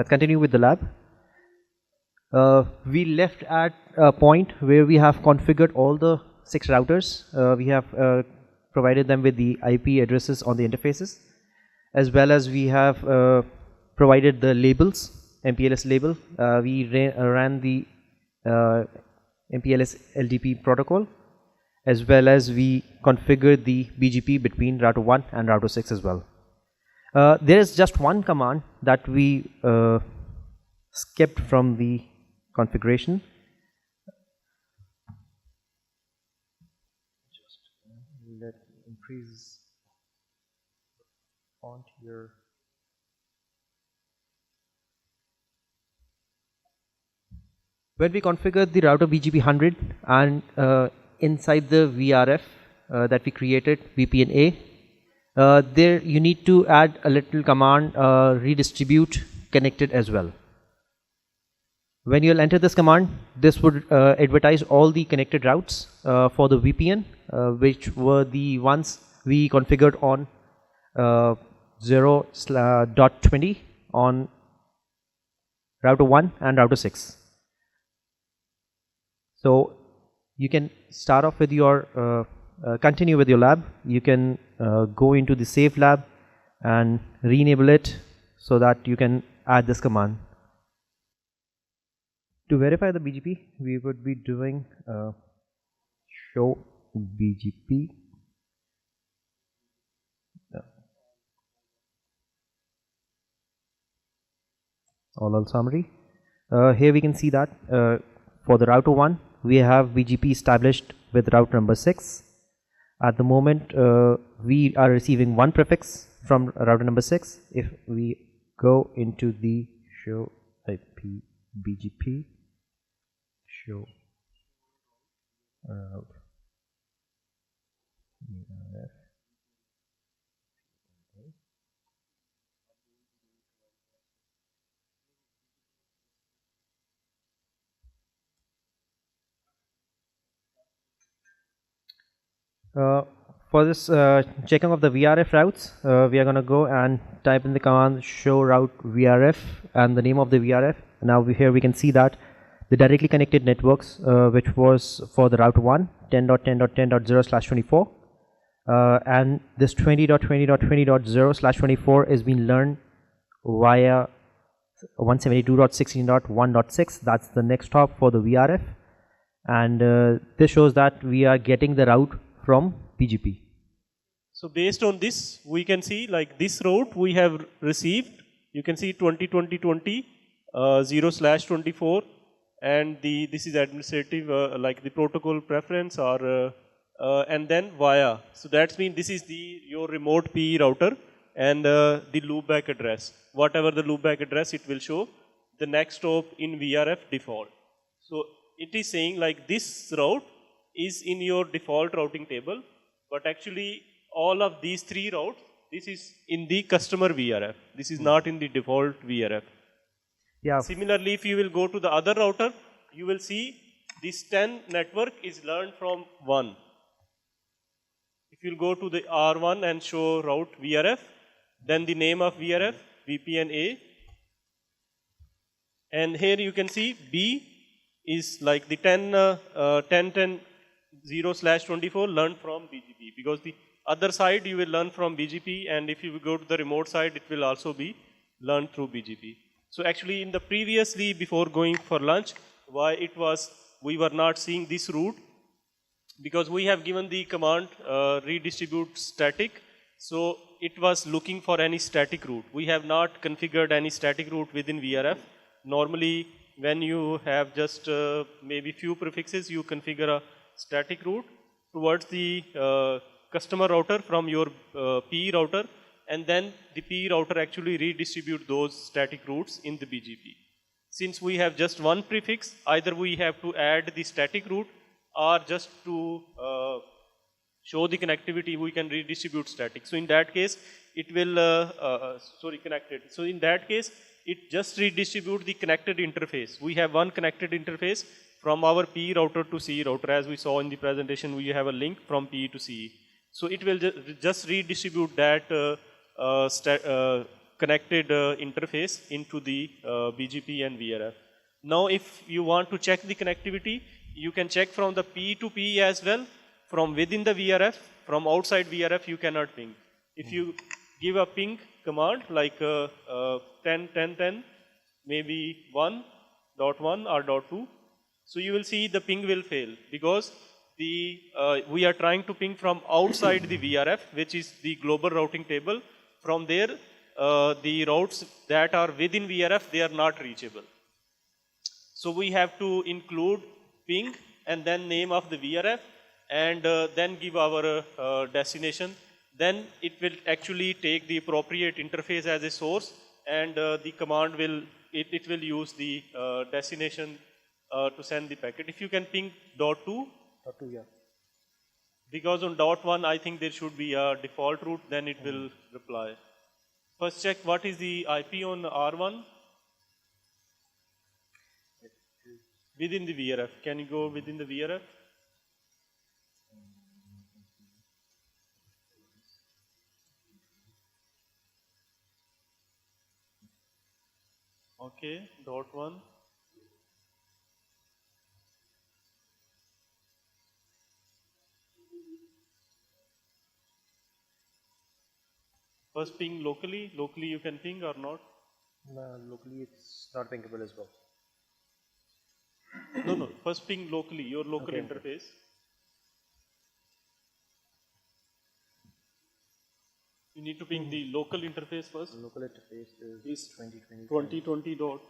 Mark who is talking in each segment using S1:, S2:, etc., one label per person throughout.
S1: let's continue with the lab. We left at a point where we have configured all the 6 routers. We have provided them with the IP addresses on the interfaces, as well as we have provided the labels, MPLS label. We ran the MPLS LDP protocol, as well as we configured the BGP between router 1 and router 6 as well. There is just one command that we skipped from the configuration. Just let me increase font here. When we configured the router BGP 100 and inside the VRF that we created, VPN-A, there you need to add a little command, redistribute connected as well. When you'll enter this command, this would advertise all the connected routes for the VPN, which were the ones we configured on 0.20 on router 1 and router 6. So you can start off with your continue with your lab. You can go into the save lab and re-enable it so that you can add this command. To verify the BGP, we would be doing show BGP. All summary. Here we can see that for the router 1, we have BGP established with route number 6. At the moment, we are receiving one prefix from router number 6. If we go into the show IP BGP, show route for this checking of the VRF routes, we are going to go and type in the command show route VRF and the name of the VRF. Now here we can see that the directly connected networks, which was for the route 1, 10.10.10.0/24, and this 20.20.20.0/24 is being learned via 172.16.1.6. That's the next hop for the VRF, and this shows that we are getting the route from BGP.
S2: So based on this, we can see like this route we have received. You can see 20.20.20 0/24, and this is administrative like the protocol preference or and then via. So that means this is your remote PE router and the loopback address. Whatever the loopback address, it will show the next stop in VRF default. So it is saying like this route is in your default routing table, but actually all of these 3 routes, this is in the customer VRF. This is not in the default VRF.
S1: Yeah.
S2: Similarly, if you will go to the other router, you will see this 10 network is learned from 1. If you go to the R1 and show route VRF, then the name of VRF, VPN-A. And here you can see B is like the 10.10.0/24 learned from BGP, because the other side you will learn from BGP, and if you go to the remote side, it will also be learned through BGP. So actually in the previously, before going for lunch, why it was we were not seeing this route, because we have given the command redistribute static. So it was looking for any static route. We have not configured any static route within VRF. Normally when you have just maybe few prefixes, you configure a static route towards the customer router from your PE router, and then the PE router actually redistribute those static routes in the BGP. Since we have just one prefix, either we have to add the static route, or just to show the connectivity, we can redistribute static. So in that case, it will, connected. So in that case, it just redistribute the connected interface. We have one connected interface from our PE router to CE router. As we saw in the presentation, we have a link from PE to CE. So it will just redistribute that connected interface into the BGP and VRF. Now if you want to check the connectivity, you can check from the P to P as well, from within the VRF, from outside VRF you cannot ping. If you give a ping command like 10, 10, 10, maybe 1.1 or .2, so you will see the ping will fail because we are trying to ping from outside the VRF, which is the global routing table. From there, the routes that are within VRF, they are not reachable. So we have to include ping and then name of the VRF and then give our destination. Then it will actually take the appropriate interface as a source, and the command will it will use the destination to send the packet. If you can ping .2,
S1: yeah.
S2: because on .1 I think there should be a default route, then it will reply. First check what is the IP on R1 within the VRF. Can you go within the VRF? Okay, .1. First ping locally. Locally you can ping or not?
S1: Locally it's not thinkable as well.
S2: No. First ping locally, your local
S1: Okay.
S2: interface. You need to ping the local interface first.
S1: Local interface is 2020.
S2: 2020 dot.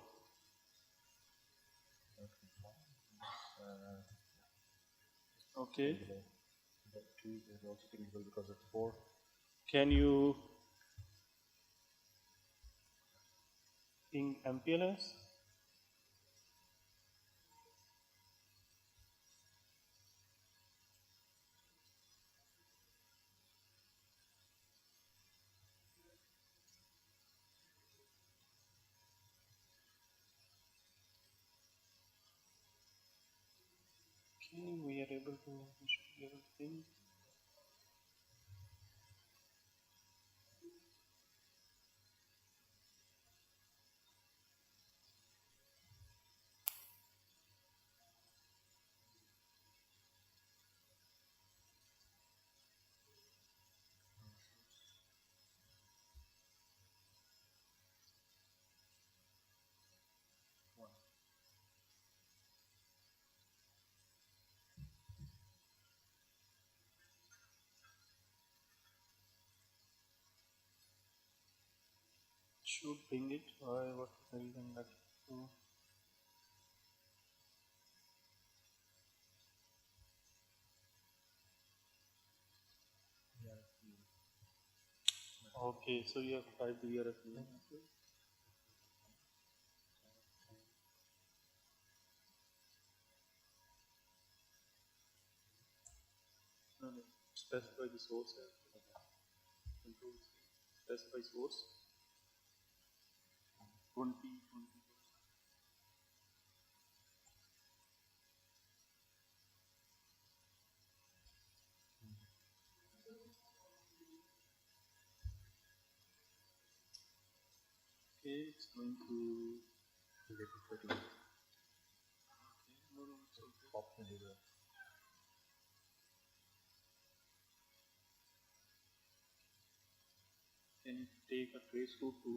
S2: Okay.
S1: That 2 is also thinkable because it's 4.
S2: Can you ping MPLS? Okay, we should be able to ping. Should ping it. Why? What is the reason that? Okay, so you have to type the VRF name. No. Specify the source. Control C. Specify source. 20. Okay, it's going to. Okay, no, it's okay. Can you take a trace route to?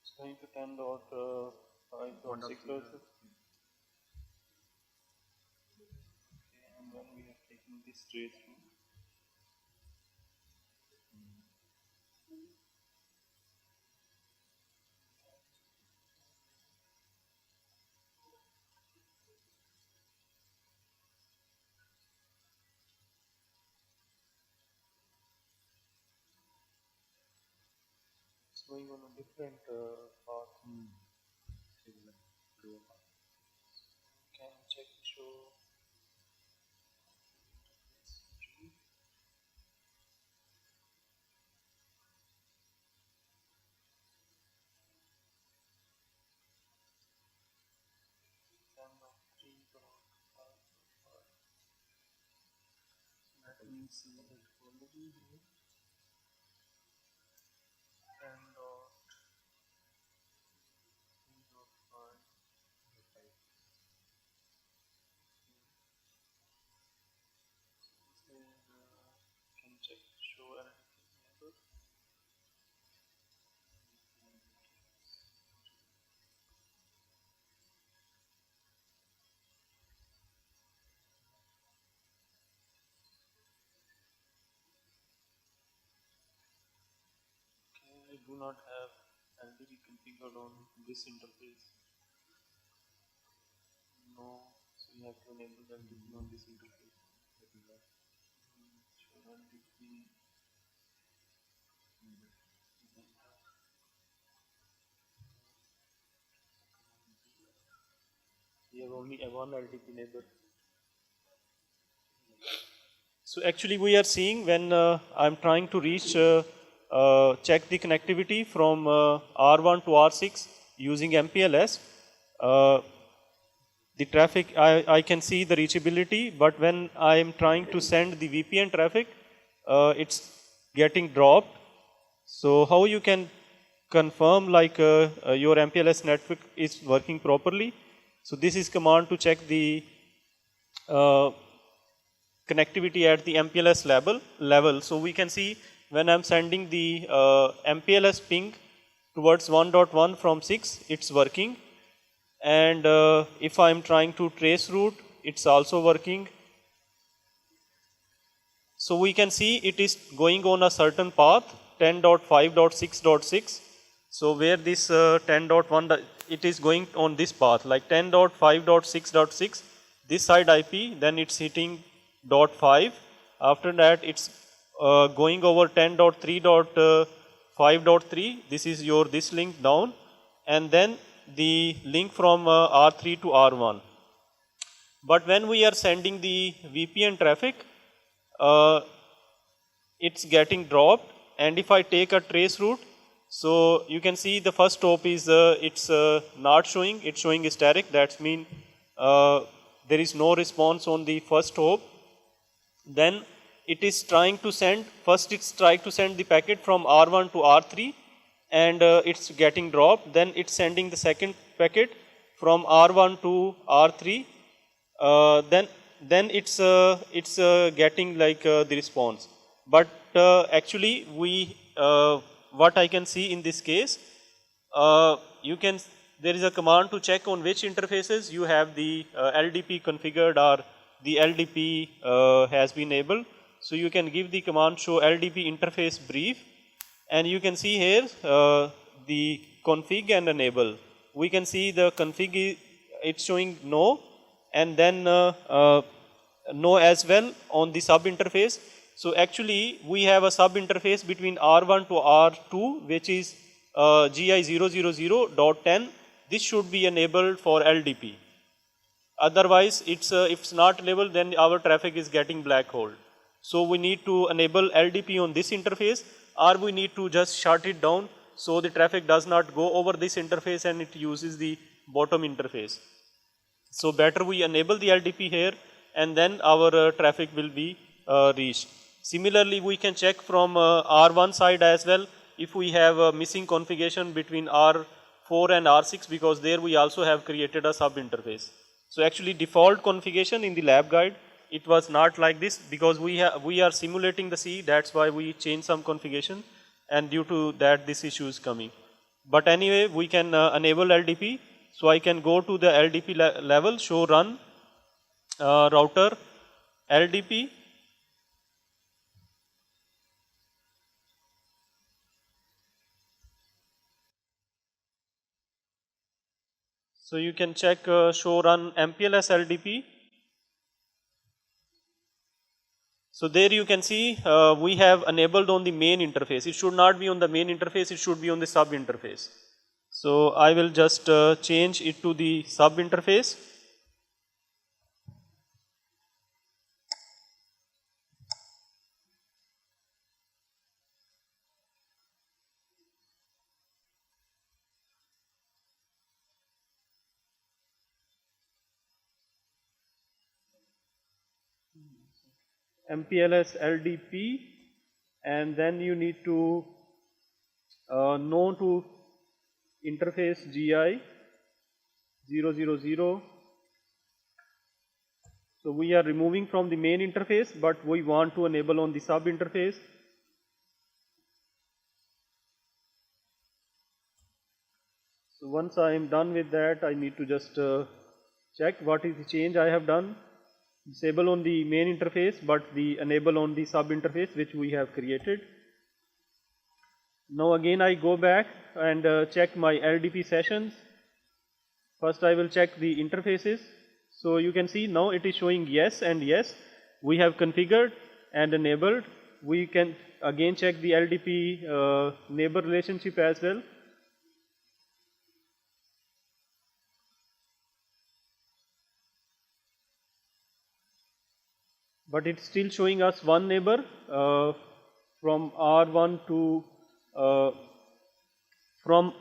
S2: It's going to 10.5.6 versus. Okay, and then we are taking this trace route. It's going on a different path. Can check show. Let me see it already here. And can check show LDP. I do not have LDP configured on this interface. No, so you have to enable LDP on this interface. Show LDP. We have only one LDP neighbor. So actually we are seeing when I'm trying to reach check the connectivity from R1 to R6 using MPLS, the traffic, I can see the reachability, but when I am trying to send the VPN traffic, it's getting dropped. So how you can confirm like your MPLS network is working properly? So this is command to check the connectivity at the MPLS level. So we can see when I'm sending the MPLS ping towards 1.1 from 6, it's working. And if I'm trying to trace route, it's also working. So we can see it is going on a certain path, 10.5.6.6. So where this 10.1, it is going on this path, like 10.5.6.6, this side IP, then it's hitting .5. After that, it's going over 10.3.5.3. This is your this link down, and then the link from R3 to R1. But when we are sending the VPN traffic, it's getting dropped. And if I take a trace route, so you can see the first hop is it's not showing, it's showing hysteric. That means there is no response on the first hop. Then it is trying to send, first it's trying to send the packet from R1 to R3, and it's getting dropped. Then it's sending the second packet from R1 to R3. Then it's getting like the response. But actually we what I can see in this case, there is a command to check on which interfaces you have the LDP configured or the LDP has been enabled. So you can give the command show LDP interface brief, and you can see here the config and enable. We can see the config, it's showing no, and then no as well on the sub interface. So actually we have a sub interface between R1 to R2, which is GI000.10. This should be enabled for LDP. Otherwise, if it's not enabled, then our traffic is getting black hole. So we need to enable LDP on this interface, or we need to just shut it down so the traffic does not go over this interface and it uses the bottom interface. So better we enable the LDP here, and then our traffic will be reached. Similarly, we can check from R1 side as well if we have a missing configuration between R4 and R6, because there we also have created a sub interface. So actually default configuration in the lab guide, it was not like this, because we are simulating the C, that's why we changed some configuration, and due to that this issue is coming. But anyway, we can enable LDP. So I can go to the LDP level, show run router LDP. So you can check show run MPLS LDP. So there you can see we have enabled on the main interface. It should not be on the main interface, it should be on the sub interface. So I will just change it to the sub interface. MPLS LDP, and then you need to know to interface GI 000. So we are removing from the main interface, but we want to enable on the sub interface. So once I am done with that, I need to just check what is the change I have done. Disable on the main interface, but the enable on the sub interface which we have created. Now again I go back and check my LDP sessions. First I will check the interfaces. So you can see now it is showing yes and yes. We have configured and enabled. We can again check the LDP neighbor relationship as well. But it's still showing us one neighbor from R1 to from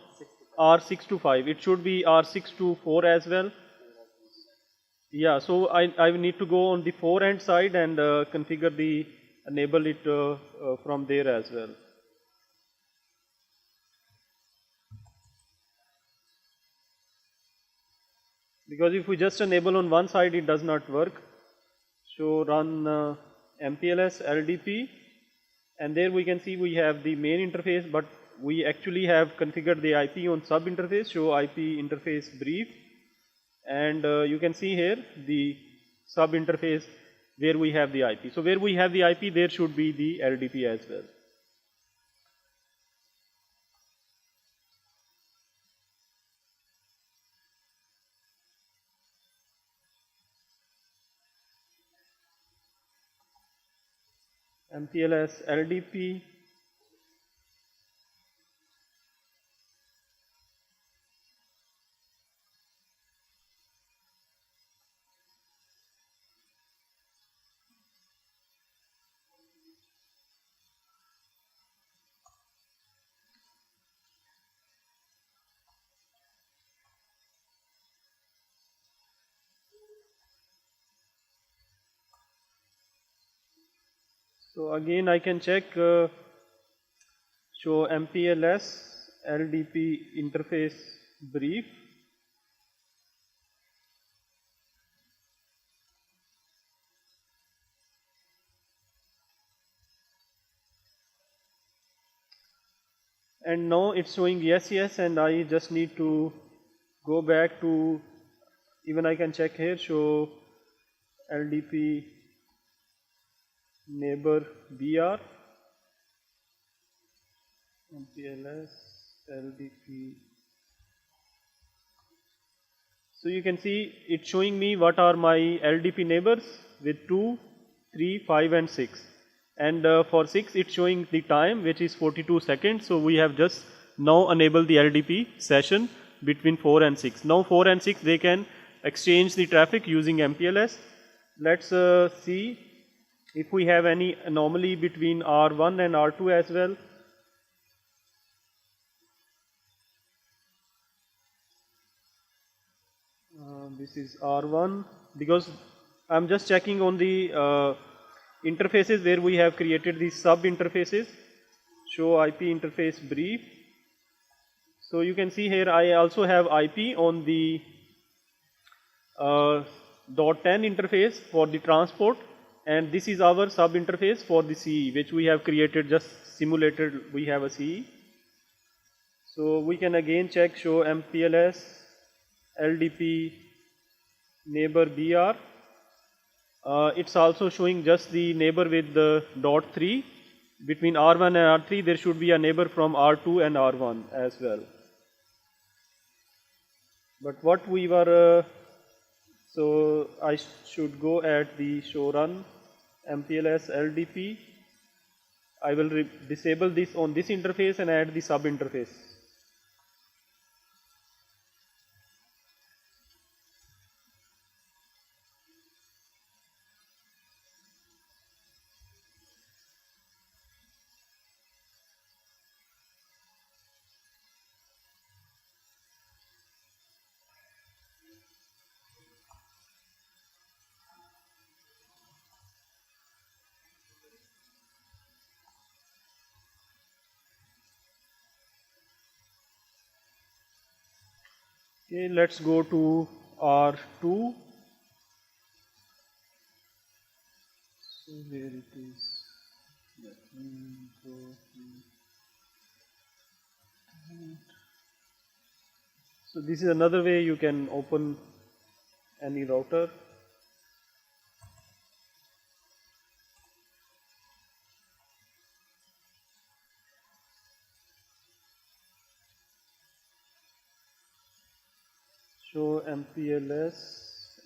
S2: R6 to 5. It should be R6 to 4 as well. Yeah, so I need to go on the forehand side and configure the enable it from there as well. Because if we just enable on one side, it does not work. So run MPLS LDP, and there we can see we have the main interface, but we actually have configured the IP on sub interface. Show IP interface brief, and you can see here the sub interface where we have the IP. So where we have the IP, there should be the LDP as well. MPLS LDP. So again I can check show MPLS LDP interface brief. And now it's showing yes, yes, and I just need to go back to, even I can check here, show LDP neighbor BR, MPLS LDP. So you can see it's showing me what are my LDP neighbors with 2, 3, 5 and 6. And for 6 it's showing the time which is 42 seconds. So we have just now enabled the LDP session between 4 and 6. Now 4 and 6 they can exchange the traffic using MPLS. Let's see if we have any anomaly between R1 and R2 as well. This is R1, because I'm just checking on the interfaces where we have created these sub interfaces. Show IP interface brief. So you can see here I also have IP on the .10 interface for the transport, and this is our sub interface for the CE which we have created, just simulated we have a CE. So we can again check show MPLS LDP neighbor BR. It's also showing just the neighbor with the .3. Between R1 and R3 there should be a neighbor from R2 and R1 as well. But what we were, so I should go at the show run MPLS LDP. I will disable this on this interface and add the sub interface. Okay, let's go to R2. So where it is? Let me go to. So this is another way you can open any router. Show MPLS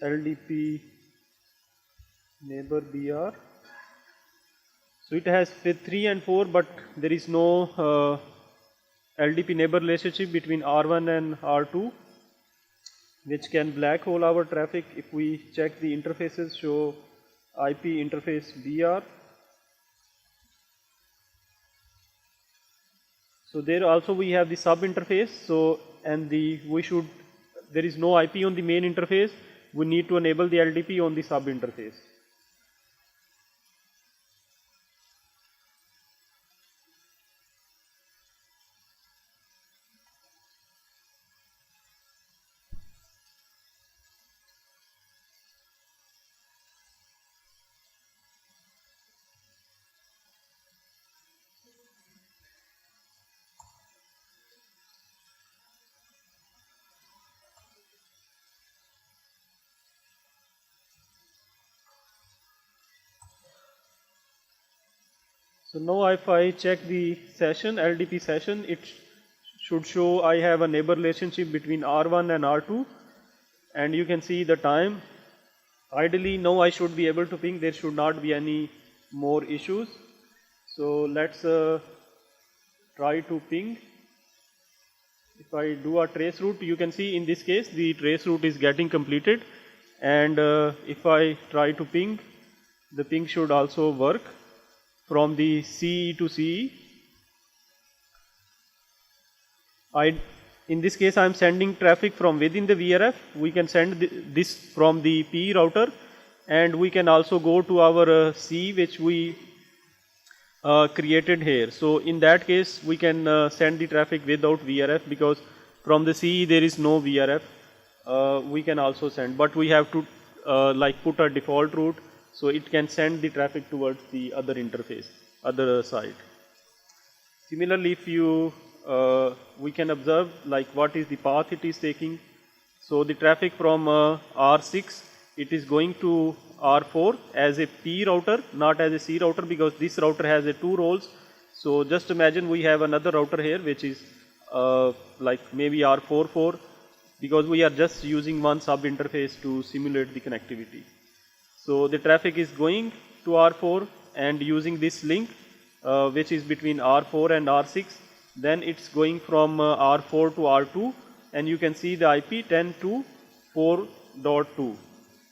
S2: LDP neighbor BR. So it has with 3 and 4, but there is no LDP neighbor relationship between R1 and R2, which can black hole our traffic. If we check the interfaces, show IP interface BR. So there also we have the sub interface. So and there is no IP on the main interface. We need to enable the LDP on the sub interface. So now if I check the session, LDP session, it should show I have a neighbor relationship between R1 and R2, and you can see the time. Ideally now I should be able to ping, there should not be any more issues. So let's try to ping. If I do a trace route, you can see in this case the trace route is getting completed, and if I try to ping, the ping should also work from the CE to CE. In this case I am sending traffic from within the VRF. We can send this from the PE router, and we can also go to our CE which we created here. So in that case we can send the traffic without VRF, because from the CE there is no VRF. We can also send, but we have to like put a default route, so it can send the traffic towards the other interface, other side. Similarly, if you we can observe like what is the path it is taking. So the traffic from R6, it is going to R4 as a P router, not as a C router, because this router has 2 roles. So just imagine we have another router here which is like maybe R44, because we are just using one sub interface to simulate the connectivity. So the traffic is going to R4 and using this link which is between R4 and R6. Then it's going from R4 to R2, and you can see the IP 10.2.4.2.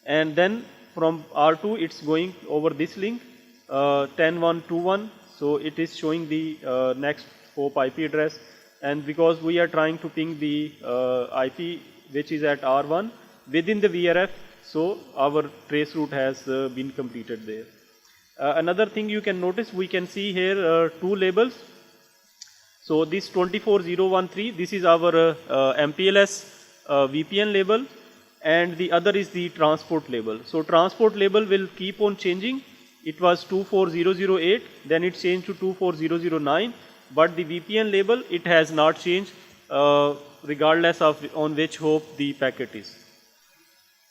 S2: And then from R2 it's going over this link 10.1.2.1. So it is showing the next hop IP address, and because we are trying to ping the IP which is at R1 within the VRF, so our trace route has been completed there. Another thing you can notice, we can see here 2 labels. So this 24013, this is our MPLS VPN label, and the other is the transport label. So transport label will keep on changing. It was 24008, then it changed to 24009, but the VPN label, it has not changed regardless of on which hop the packet is.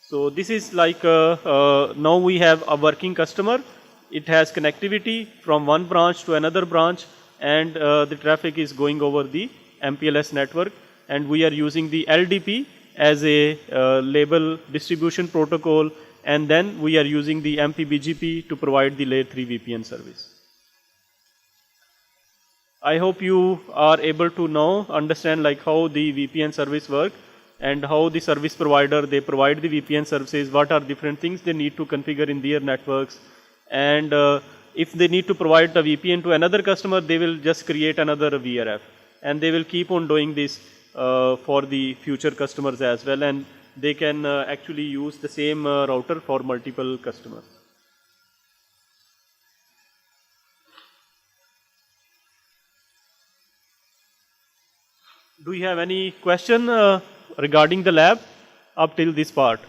S2: So this is like now we have a working customer. It has connectivity from one branch to another branch, and the traffic is going over the MPLS network, and we are using the LDP as a label distribution protocol, and then we are using the MPBGP to provide the layer 3 VPN service. I hope you are able to now understand like how the VPN service work, and how the service provider, they provide the VPN services, what are different things they need to configure in their networks, and if they need to provide the VPN to another customer, they will just create another VRF, and they will keep on doing this for the future customers as well, and they can actually use the same router for multiple customers. Do you have any question regarding the lab up till this part.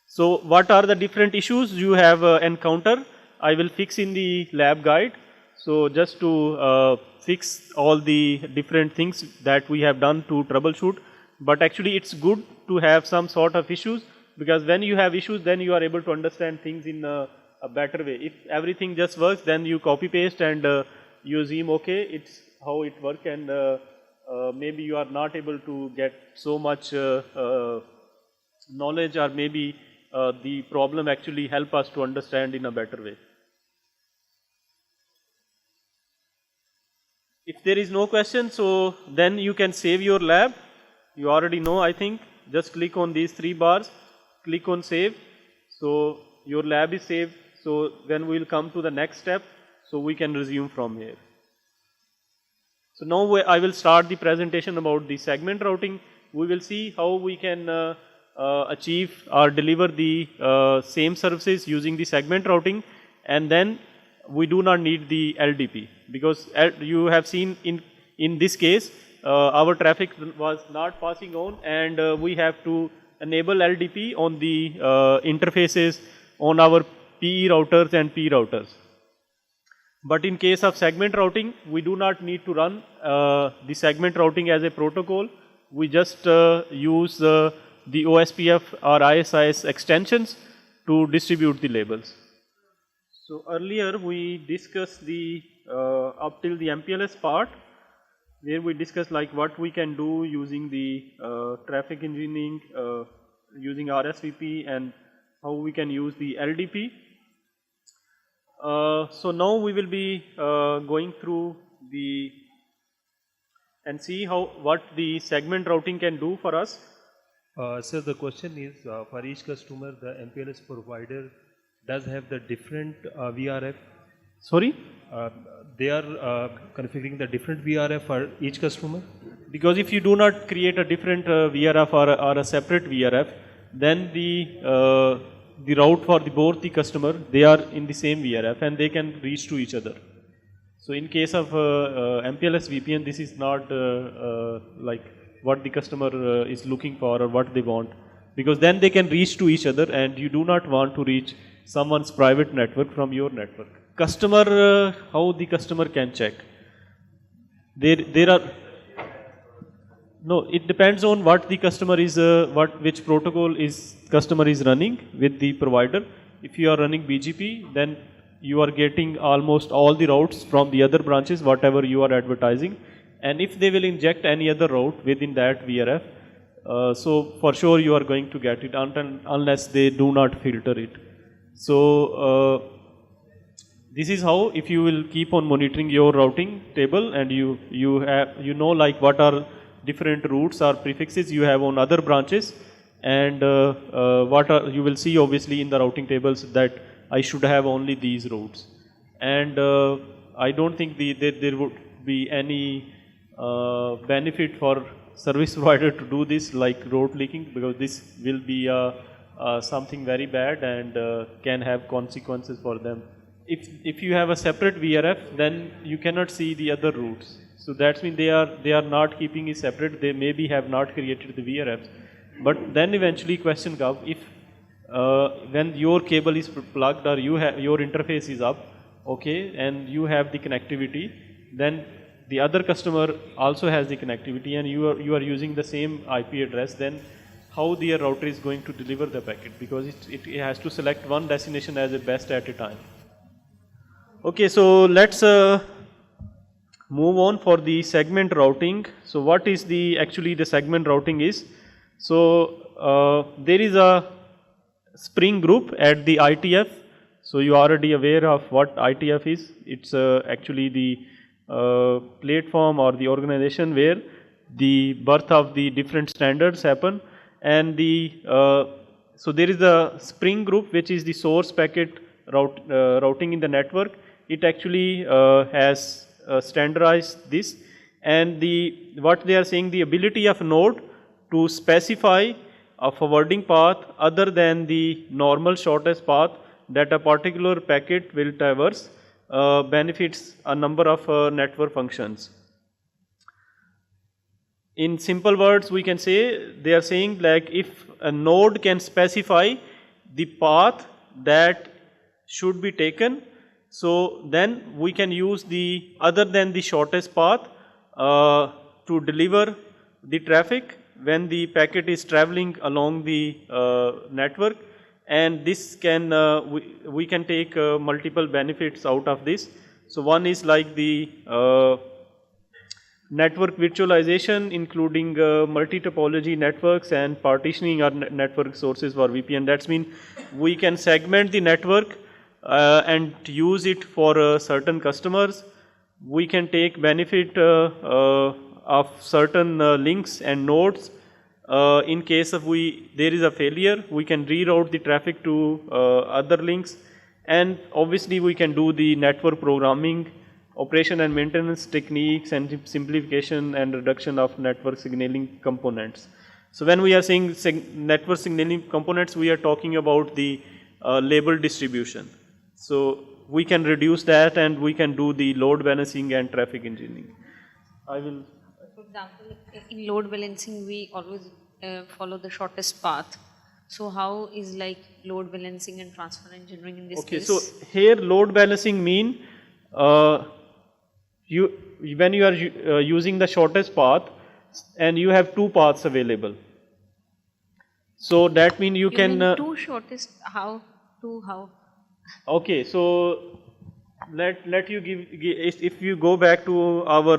S2: So what are the different issues you have encountered? I will fix in the lab guide. So just to fix all the different things that we have done to troubleshoot. But actually it's good to have some sort of issues, because when you have issues, then you are able to understand things in a better way. If everything just works, then you copy paste and you assume okay, it's how it works, and maybe you are not able to get so much knowledge, or maybe the problem actually help us to understand in a better way. If there is no question, so then you can save your lab. You already know, I think. Just click on these 3 bars, click on save. So your lab is saved. So when we will come to the next step, so we can resume from here. So now I will start the presentation about the segment routing. We will see how we can achieve or deliver the same services using the segment routing, and then we do not need the LDP, because you have seen in this case our traffic was not passing on, and we have to enable LDP on the interfaces on our PE routers and P routers. But in case of segment routing, we do not need to run the segment routing as a protocol. We just use the OSPF or ISIS extensions to distribute the labels. So earlier we discussed the up till the MPLS part, where we discussed like what we can do using the traffic engineering, using RSVP, and how we can use the LDP. So now we will be going through the and see what the segment routing can do for us.
S3: Sir, the question is for each customer, the MPLS provider does have the different VRF.
S2: Sorry?
S3: They are configuring the different VRF for each customer?
S2: Because if you do not create a different VRF or a separate VRF, then the route for both the customer, they are in the same VRF and they can reach to each other. So in case of MPLS VPN, this is not like what the customer is looking for or what they want, because then they can reach to each other, and you do not want to reach someone's private network from your network. Customer, how the customer can check? There are no. It depends on what the customer is, which protocol is customer is running with the provider. If you are running BGP, then you are getting almost all the routes from the other branches, whatever you are advertising. And if they will inject any other route within that VRF, so for sure you are going to get it unless they do not filter it. So this is how, if you will keep on monitoring your routing table, and you know like what are different routes or prefixes you have on other branches, and you will see obviously in the routing tables that I should have only these routes. And I don't think there would be any benefit for service provider to do this, like route leaking, because this will be something very bad and can have consequences for them. If you have a separate VRF, then you cannot see the other routes. So that means they are not keeping it separate. They maybe have not created the VRFs. But then eventually question comes, if when your cable is plugged or your interface is up, okay, and you have the connectivity, then the other customer also has the connectivity, and you are using the same IP address, then how their router is going to deliver the packet, because it has to select one destination as a best at a time. Okay, so let's move on for the segment routing. So what is actually the segment routing is? So there is a Spring group at the ITF. So you are already aware of what ITF is. It's actually the platform or the organization where the birth of the different standards happen. And so there is a Spring group, which is the source packet routing in the network. It actually has standardized this, and what they are saying, the ability of node to specify a forwarding path other than the normal shortest path that a particular packet will traverse benefits a number of network functions. In simple words, we can say, they are saying like if a node can specify the path that should be taken, so then we can use the other than the shortest path to deliver the traffic when the packet is traveling along the network, and this can we can take multiple benefits out of this. So one is like the network virtualization, including multi-topology networks and partitioning our network sources for VPN. That's mean we can segment the network and use it for certain customers. We can take benefit of certain links and nodes. In case of there is a failure, we can reroute the traffic to other links, and obviously we can do the network programming, operation and maintenance techniques, and simplification and reduction of network signaling components. So when we are saying network signaling components, we are talking about the label distribution. So we can reduce that, and we can do the load balancing and traffic engineering. I will.
S4: For example, in load balancing, we always follow the shortest path. So how is like load balancing and transfer engineering in this case?
S2: Okay, so here load balancing mean when you are using the shortest path and you have two paths available. So that means you can
S4: mean two shortest, how? Okay,
S2: so let you give if you go back to our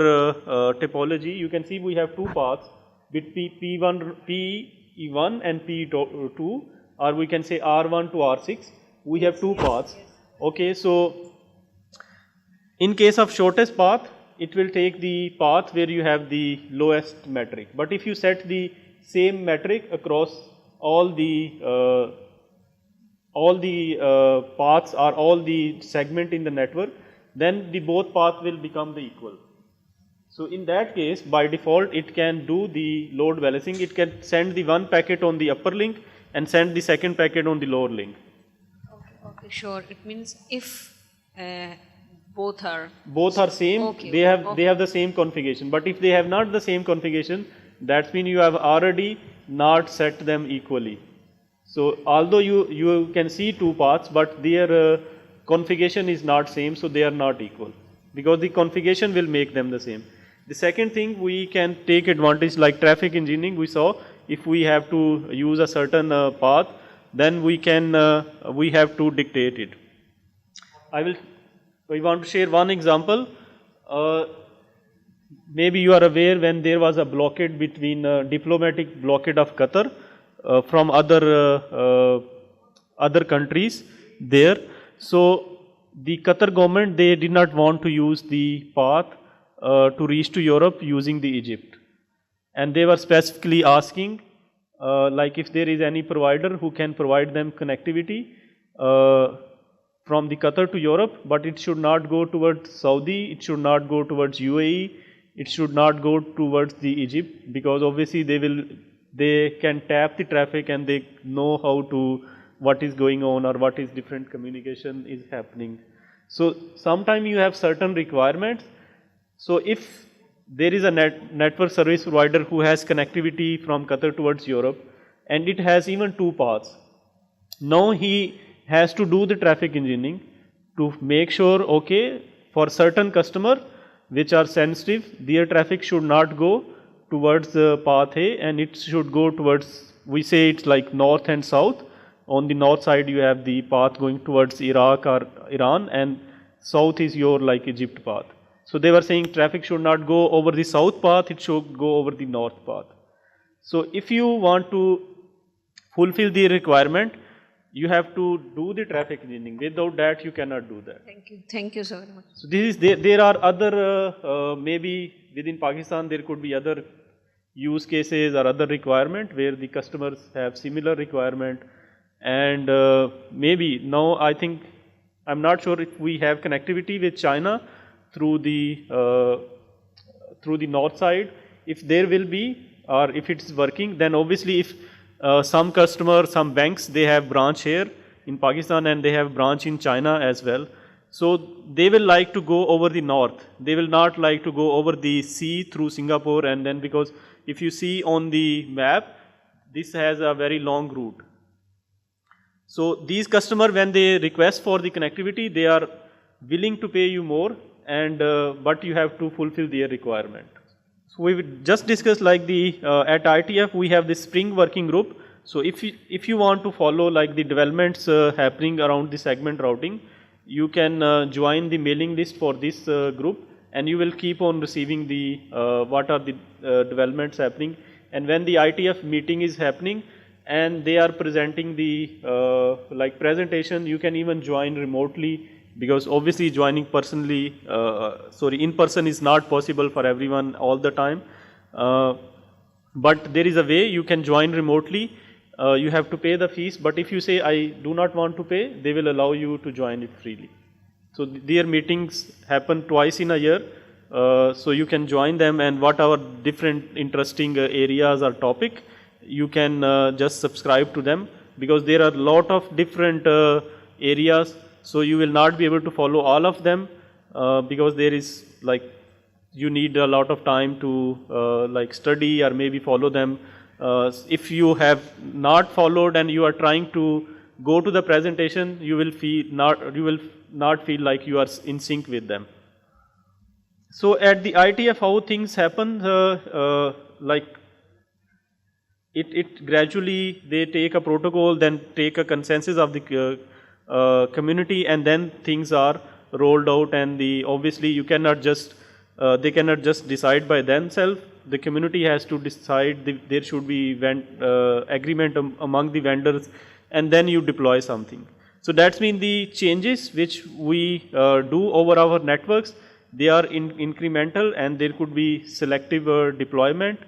S2: topology, you can see we have two paths with P1 and P2, or we can say R1 to R6. We have two paths. Okay, so in case of shortest path, it will take the path where you have the lowest metric. But if you set the same metric across all the paths or all the segment in the network, then the both paths will become the equal. So in that case, by default, it can do the load balancing. It can send the one packet on the upper link and send the second packet on the lower link.
S4: Okay, sure. It means if both are
S2: same,
S4: okay,
S2: they have the same configuration. But if they have not the same configuration, that means you have already not set them equally. So although you can see two paths, but their configuration is not same, so they are not equal, because the configuration will make them the same. The second thing, we can take advantage like traffic engineering. We saw if we have to use a certain path, then we have to dictate it. We want to share one example. Maybe you are aware when there was a blockade between diplomatic blockade of Qatar from other countries there. So the Qatar government, they did not want to use the path to reach to Europe using the Egypt, and they were specifically asking like if there is any provider who can provide them connectivity from the Qatar to Europe, but it should not go towards Saudi, it should not go towards UAE, it should not go towards the Egypt, because obviously they can tap the traffic and they know what is going on or what is different communication is happening. So sometimes you have certain requirements. So if there is a network service provider who has connectivity from Qatar towards Europe, and it has even two paths, now he has to do the traffic engineering to make sure, okay, for certain customer which are sensitive, their traffic should not go towards the path A, and it should go towards, we say it's like north and south. On the north side you have the path going towards Iraq or Iran, and south is your like Egypt path. So they were saying traffic should not go over the south path, it should go over the north path. So if you want to fulfill the requirement, you have to do the traffic engineering. Without that, you cannot do that.
S4: Thank you so very much.
S2: So this is there are other maybe within Pakistan there could be other use cases or other requirement where the customers have similar requirement, and maybe now I think I'm not sure if we have connectivity with China through the north side. If there will be, or if it's working, then obviously if some customers, some banks, they have branch here in Pakistan and they have branch in China as well. So they will like to go over the north. They will not like to go over the sea through Singapore, and then because if you see on the map, this has a very long route. So these customers, when they request for the connectivity, they are willing to pay you more, and but you have to fulfill their requirement. So we just discussed like the at ITF we have this Spring working group. So if you want to follow like the developments happening around the segment routing, you can join the mailing list for this group, and you will keep on receiving the what are the developments happening. And when the ITF meeting is happening and they are presenting the like presentation, you can even join remotely, because obviously joining personally, in person is not possible for everyone all the time. But there is a way you can join remotely. You have to pay the fees, but if you say I do not want to pay, they will allow you to join it freely. So their meetings happen twice in a year, so you can join them, and whatever different interesting areas or topic, you can just subscribe to them, because there are a lot of different areas, so you will not be able to follow all of them, because there is like you need a lot of time to like study or maybe follow them. If you have not followed and you are trying to go to the presentation, you will not feel like you are in sync with them. So at the ITF, how things happen, like it gradually they take a protocol, then take a consensus of the community, and then things are rolled out. And obviously you cannot just they cannot just decide by themselves. The community has to decide. There should be agreement among the vendors, and then you deploy something. So that's been the changes which we do over our networks. They are incremental, and there could be selective deployment.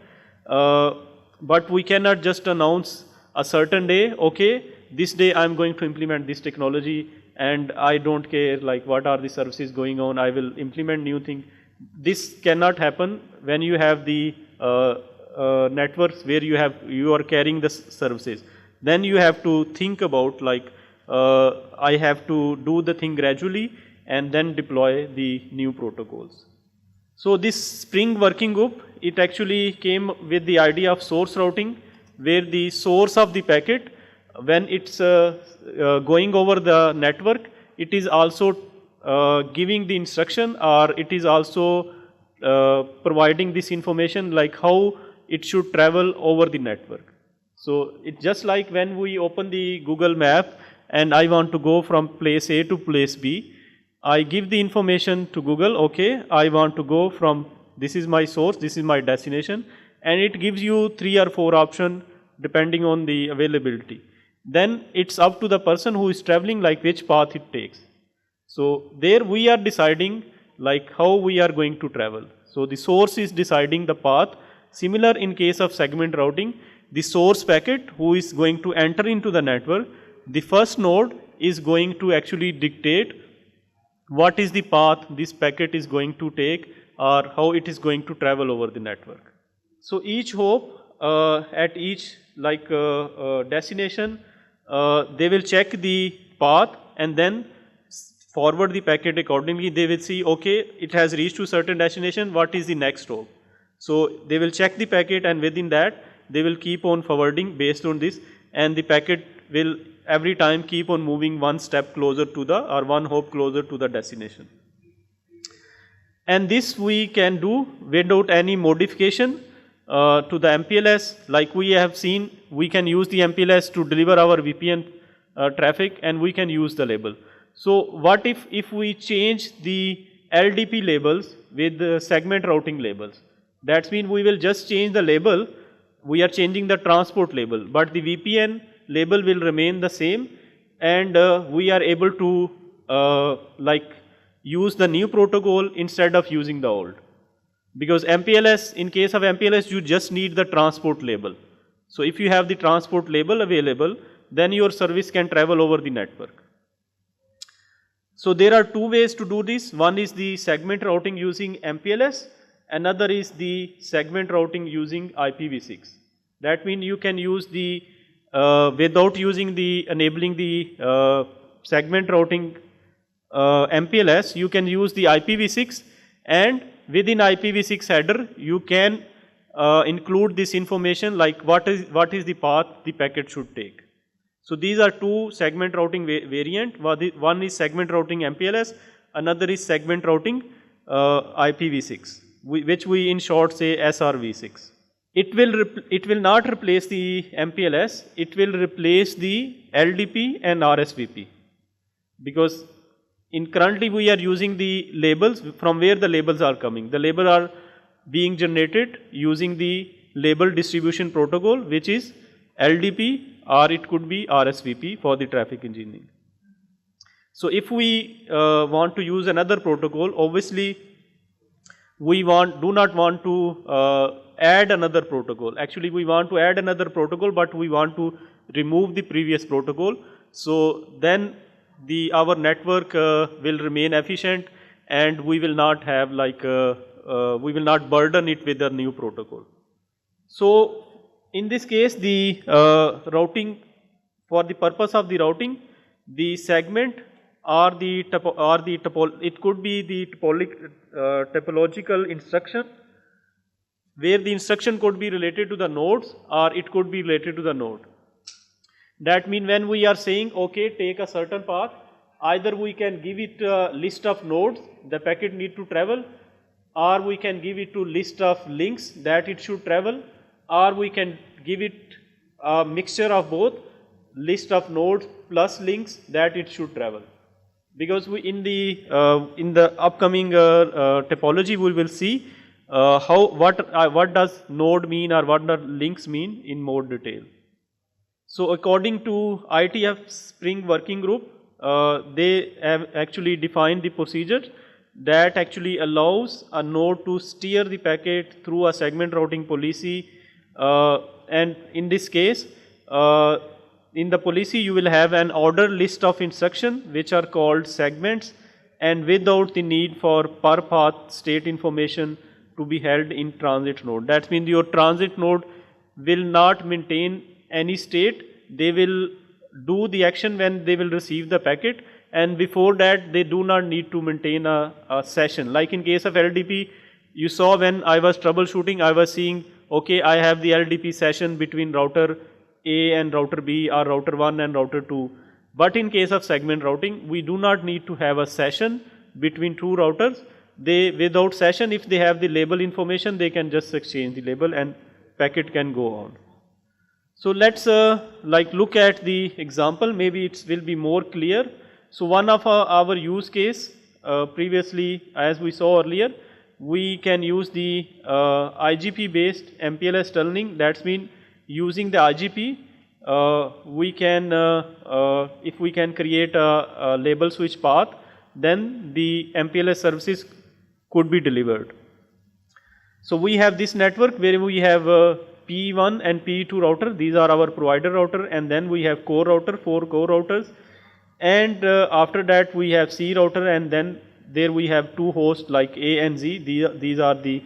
S2: But we cannot just announce a certain day, okay, this day I'm going to implement this technology, and I don't care like what are the services going on, I will implement new thing. This cannot happen when you have the networks where you are carrying the services. Then you have to think about like I have to do the thing gradually and then deploy the new protocols. So this Spring working group, it actually came with the idea of source routing, where the source of the packet, when it's going over the network, it is also giving the instruction, or it is also providing this information like how it should travel over the network. So it's just like when we open the Google map and I want to go from place A to place B, I give the information to Google, okay, I want to go from, this is my source, this is my destination, and it gives you 3 or 4 options depending on the availability. Then it's up to the person who is traveling like which path it takes. So there we are deciding like how we are going to travel. So the source is deciding the path. Similar in case of segment routing, the source packet who is going to enter into the network, the first node is going to actually dictate what is the path this packet is going to take, or how it is going to travel over the network. So each hop at each like destination, they will check the path and then forward the packet accordingly. They will see, okay, it has reached to certain destination, what is the next stop? So they will check the packet, and within that they will keep on forwarding based on this, and the packet will every time keep on moving one step closer to or one hop closer to the destination. And this we can do without any modification to the MPLS. Like we have seen, we can use the MPLS to deliver our VPN traffic, and we can use the label. So what if we change the LDP labels with the segment routing labels? That means we will just change the label, we are changing the transport label, but the VPN label will remain the same, and we are able to like use the new protocol instead of using the old. Because MPLS, in case of MPLS, you just need the transport label. So if you have the transport label available, then your service can travel over the network. So there are 2 ways to do this. One is the segment routing using MPLS, another is the segment routing using IPv6. That means you can use the without using the enabling the segment routing MPLS, you can use the IPv6, and within IPv6 header you can include this information like what is the path the packet should take. So these are two segment routing variant. One is segment routing MPLS, another is segment routing IPv6, which we in short say SRv6. It will not replace the MPLS, it will replace the LDP and RSVP, because currently we are using the labels from where the labels are coming. The labels are being generated using the label distribution protocol, which is LDP, or it could be RSVP for the traffic engineering. So if we want to use another protocol, obviously we do not want to add another protocol. Actually we want to add another protocol, but we want to remove the previous protocol. So then our network will remain efficient, and we will not have like we will not burden it with a new protocol. So in this case, the routing, for the purpose of the routing, the segment or it could be the topological instruction, where the instruction could be related to the nodes or it could be related to the node. That means when we are saying, okay, take a certain path, either we can give it a list of nodes the packet need to travel, or we can give it to list of links that it should travel, or we can give it a mixture of both, list of nodes plus links that it should travel. Because in the upcoming topology we will see what does node mean or what does links mean in more detail. So according to IETF Spring Working Group, they have actually defined the procedure that actually allows a node to steer the packet through a segment routing policy, and in this case, in the policy you will have an ordered list of instructions which are called segments, and without the need for per path state information to be held in transit node. That means your transit node will not maintain any state, they will do the action when they will receive the packet, and before that they do not need to maintain a session. Like in case of LDP, you saw when I was troubleshooting, I was seeing, okay, I have the LDP session between router A and router B, or router 1 and router 2. But in case of segment routing, we do not need to have a session between two routers. Without session, if they have the label information, they can just exchange the label and packet can go on. So let's look at the example, maybe it will be more clear. So one of our use case previously, as we saw earlier, we can use the IGP based MPLS tunneling. That's mean using the IGP, we can if we can create a label switch path, then the MPLS services could be delivered. So we have this network where we have P1 and P2 router, these are our provider router, and then we have core router, 4 core routers, and after that we have C router, and then there we have 2 hosts like A and Z. These are the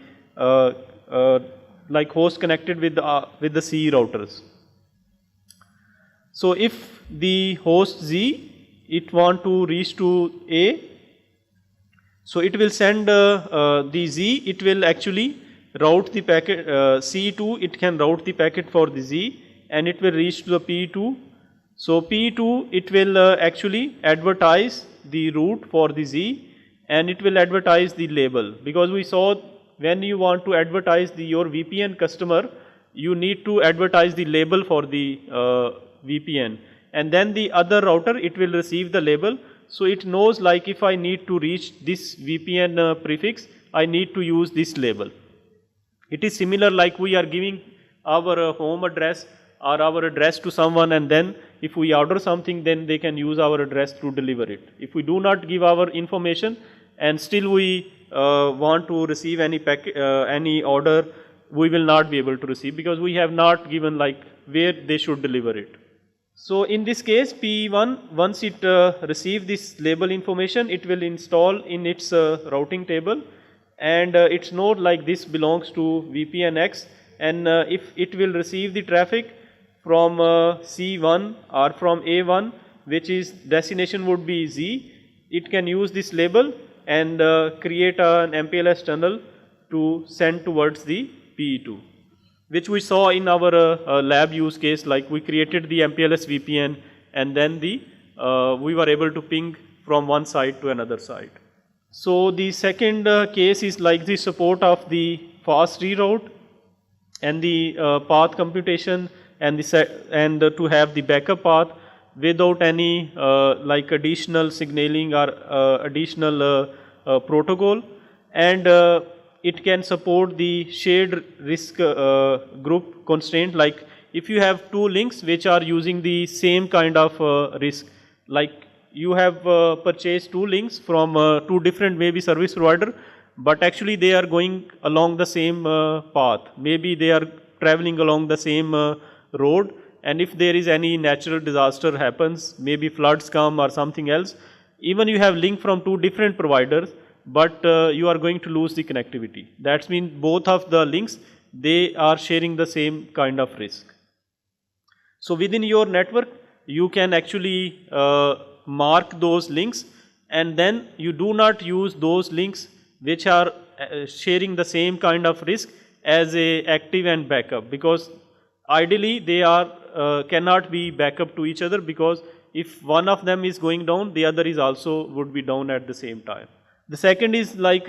S2: like hosts connected with the C routers. So if the host Z, it want to reach to A, so it will send the Z, it will actually route the packet C2, it can route the packet for the Z, and it will reach to the P2. So P2, it will actually advertise the route for the Z, and it will advertise the label, because we saw when you want to advertise your VPN customer, you need to advertise the label for the VPN, and then the other router, it will receive the label. So it knows, like, if I need to reach this VPN prefix, I need to use this label. It is similar like we are giving our home address or our address to someone, and then if we order something, then they can use our address to deliver it. If we do not give our information and still we want to receive any order, we will not be able to receive, because we have not given like where they should deliver it. So in this case, P1, once it receives this label information, it will install in its routing table, and its node like this belongs to VPN X, and if it will receive the traffic from C1 or from A1, which is destination would be Z, it can use this label and create an MPLS tunnel to send towards the P2. which we saw in our lab use case, like we created the MPLS VPN and then we were able to ping from one side to another side. So the second case is like the support of the fast reroute and the path computation and to have the backup path without any like additional signaling or additional protocol, and it can support the shared risk group constraint. Like if you have two links which are using the same kind of risk, like you have purchased two links from two different maybe service provider, but actually they are going along the same path. Maybe they are traveling along the same road, and if there is any natural disaster happens, maybe floods come or something else, even you have link from two different providers, but you are going to lose the connectivity. That means both of the links, they are sharing the same kind of risk. So within your network, you can actually mark those links, and then you do not use those links which are sharing the same kind of risk as a active and backup, because ideally they are cannot be backup to each other, because if one of them is going down, the other is also would be down at the same time. The second is like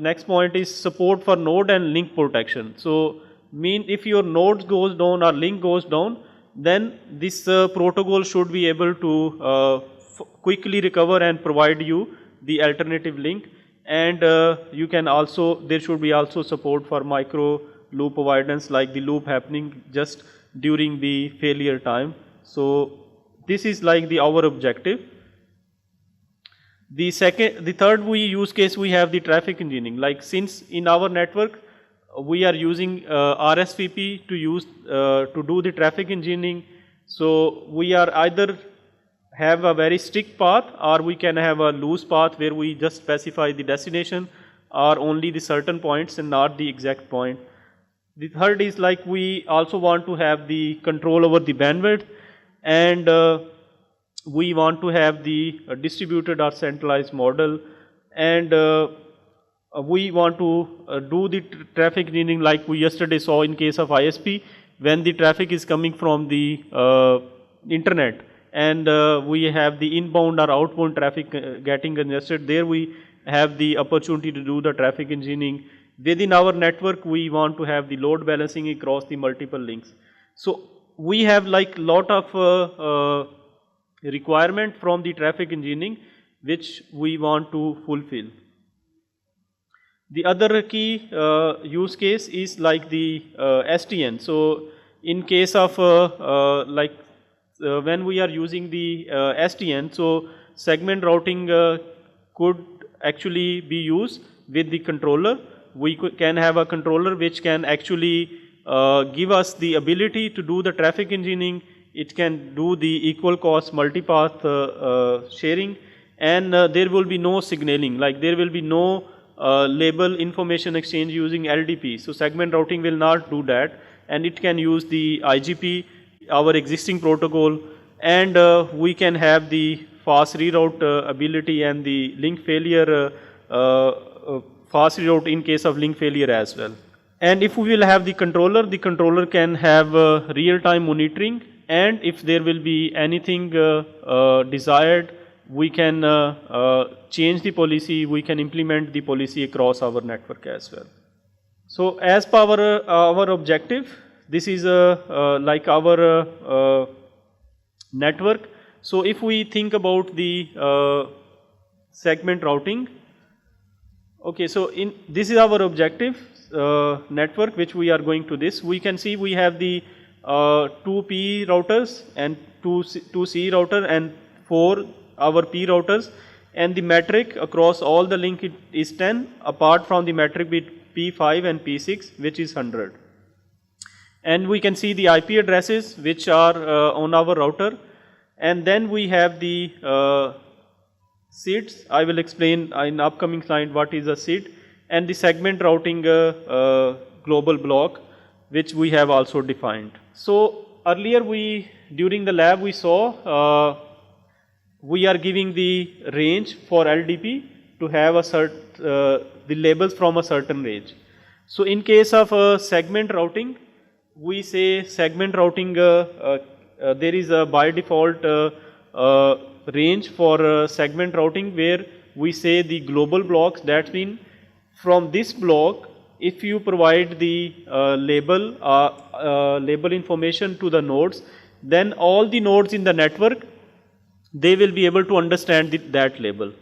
S2: next point is support for node and link protection. So mean if your node goes down or link goes down, then this protocol should be able to quickly recover and provide you the alternative link. And you can also, there should be also support for micro loop avoidance, like the loop happening just during the failure time. So this is like our objective. The third use case, we have the traffic engineering. Like since in our network we are using RSVP to use to do the traffic engineering, so we are either have a very strict path, or we can have a loose path where we just specify the destination or only the certain points and not the exact point. The third is like we also want to have the control over the bandwidth, and we want to have the distributed or centralized model, and we want to do the traffic engineering like we yesterday saw in case of ISP, when the traffic is coming from the internet, and we have the inbound or outbound traffic getting congested. There we have the opportunity to do the traffic engineering. Within our network, we want to have the load balancing across the multiple links. So we have like lot of requirement from the traffic engineering which we want to fulfill. The other key use case is like the SDN. So in case of when we are using the SDN, so segment routing could actually be used with the controller. We can have a controller which can actually give us the ability to do the traffic engineering. It can do the equal cost multipath sharing, and there will be no signaling, like there will be no label information exchange using LDP. So segment routing will not do that, and it can use the IGP, our existing protocol, and we can have the fast reroute ability and the link failure fast reroute in case of link failure as well. And if we will have the controller can have real-time monitoring, and if there will be anything desired, we can change the policy, we can implement the policy across our network as well. So as per our objective, this is like our network. So if we think about the segment routing, okay, so this is our objective network which we are going to this. We can see we have the 2 P routers and 2 C router and 4 our P routers, and the metric across all the link is 10, apart from the metric with P5 and P6 which is 100. And we can see the IP addresses which are on our router, and then we have the seeds. I will explain in upcoming slide what is a seed, and the segment routing global block which we have also defined. So earlier during the lab we saw we are giving the range for LDP to have the labels from a certain range. So in case of segment routing, we say segment routing, there is a by default range for segment routing where we say the global blocks. That means from this block, if you provide the label information to the nodes, then all the nodes in the network, they will be able to understand that label.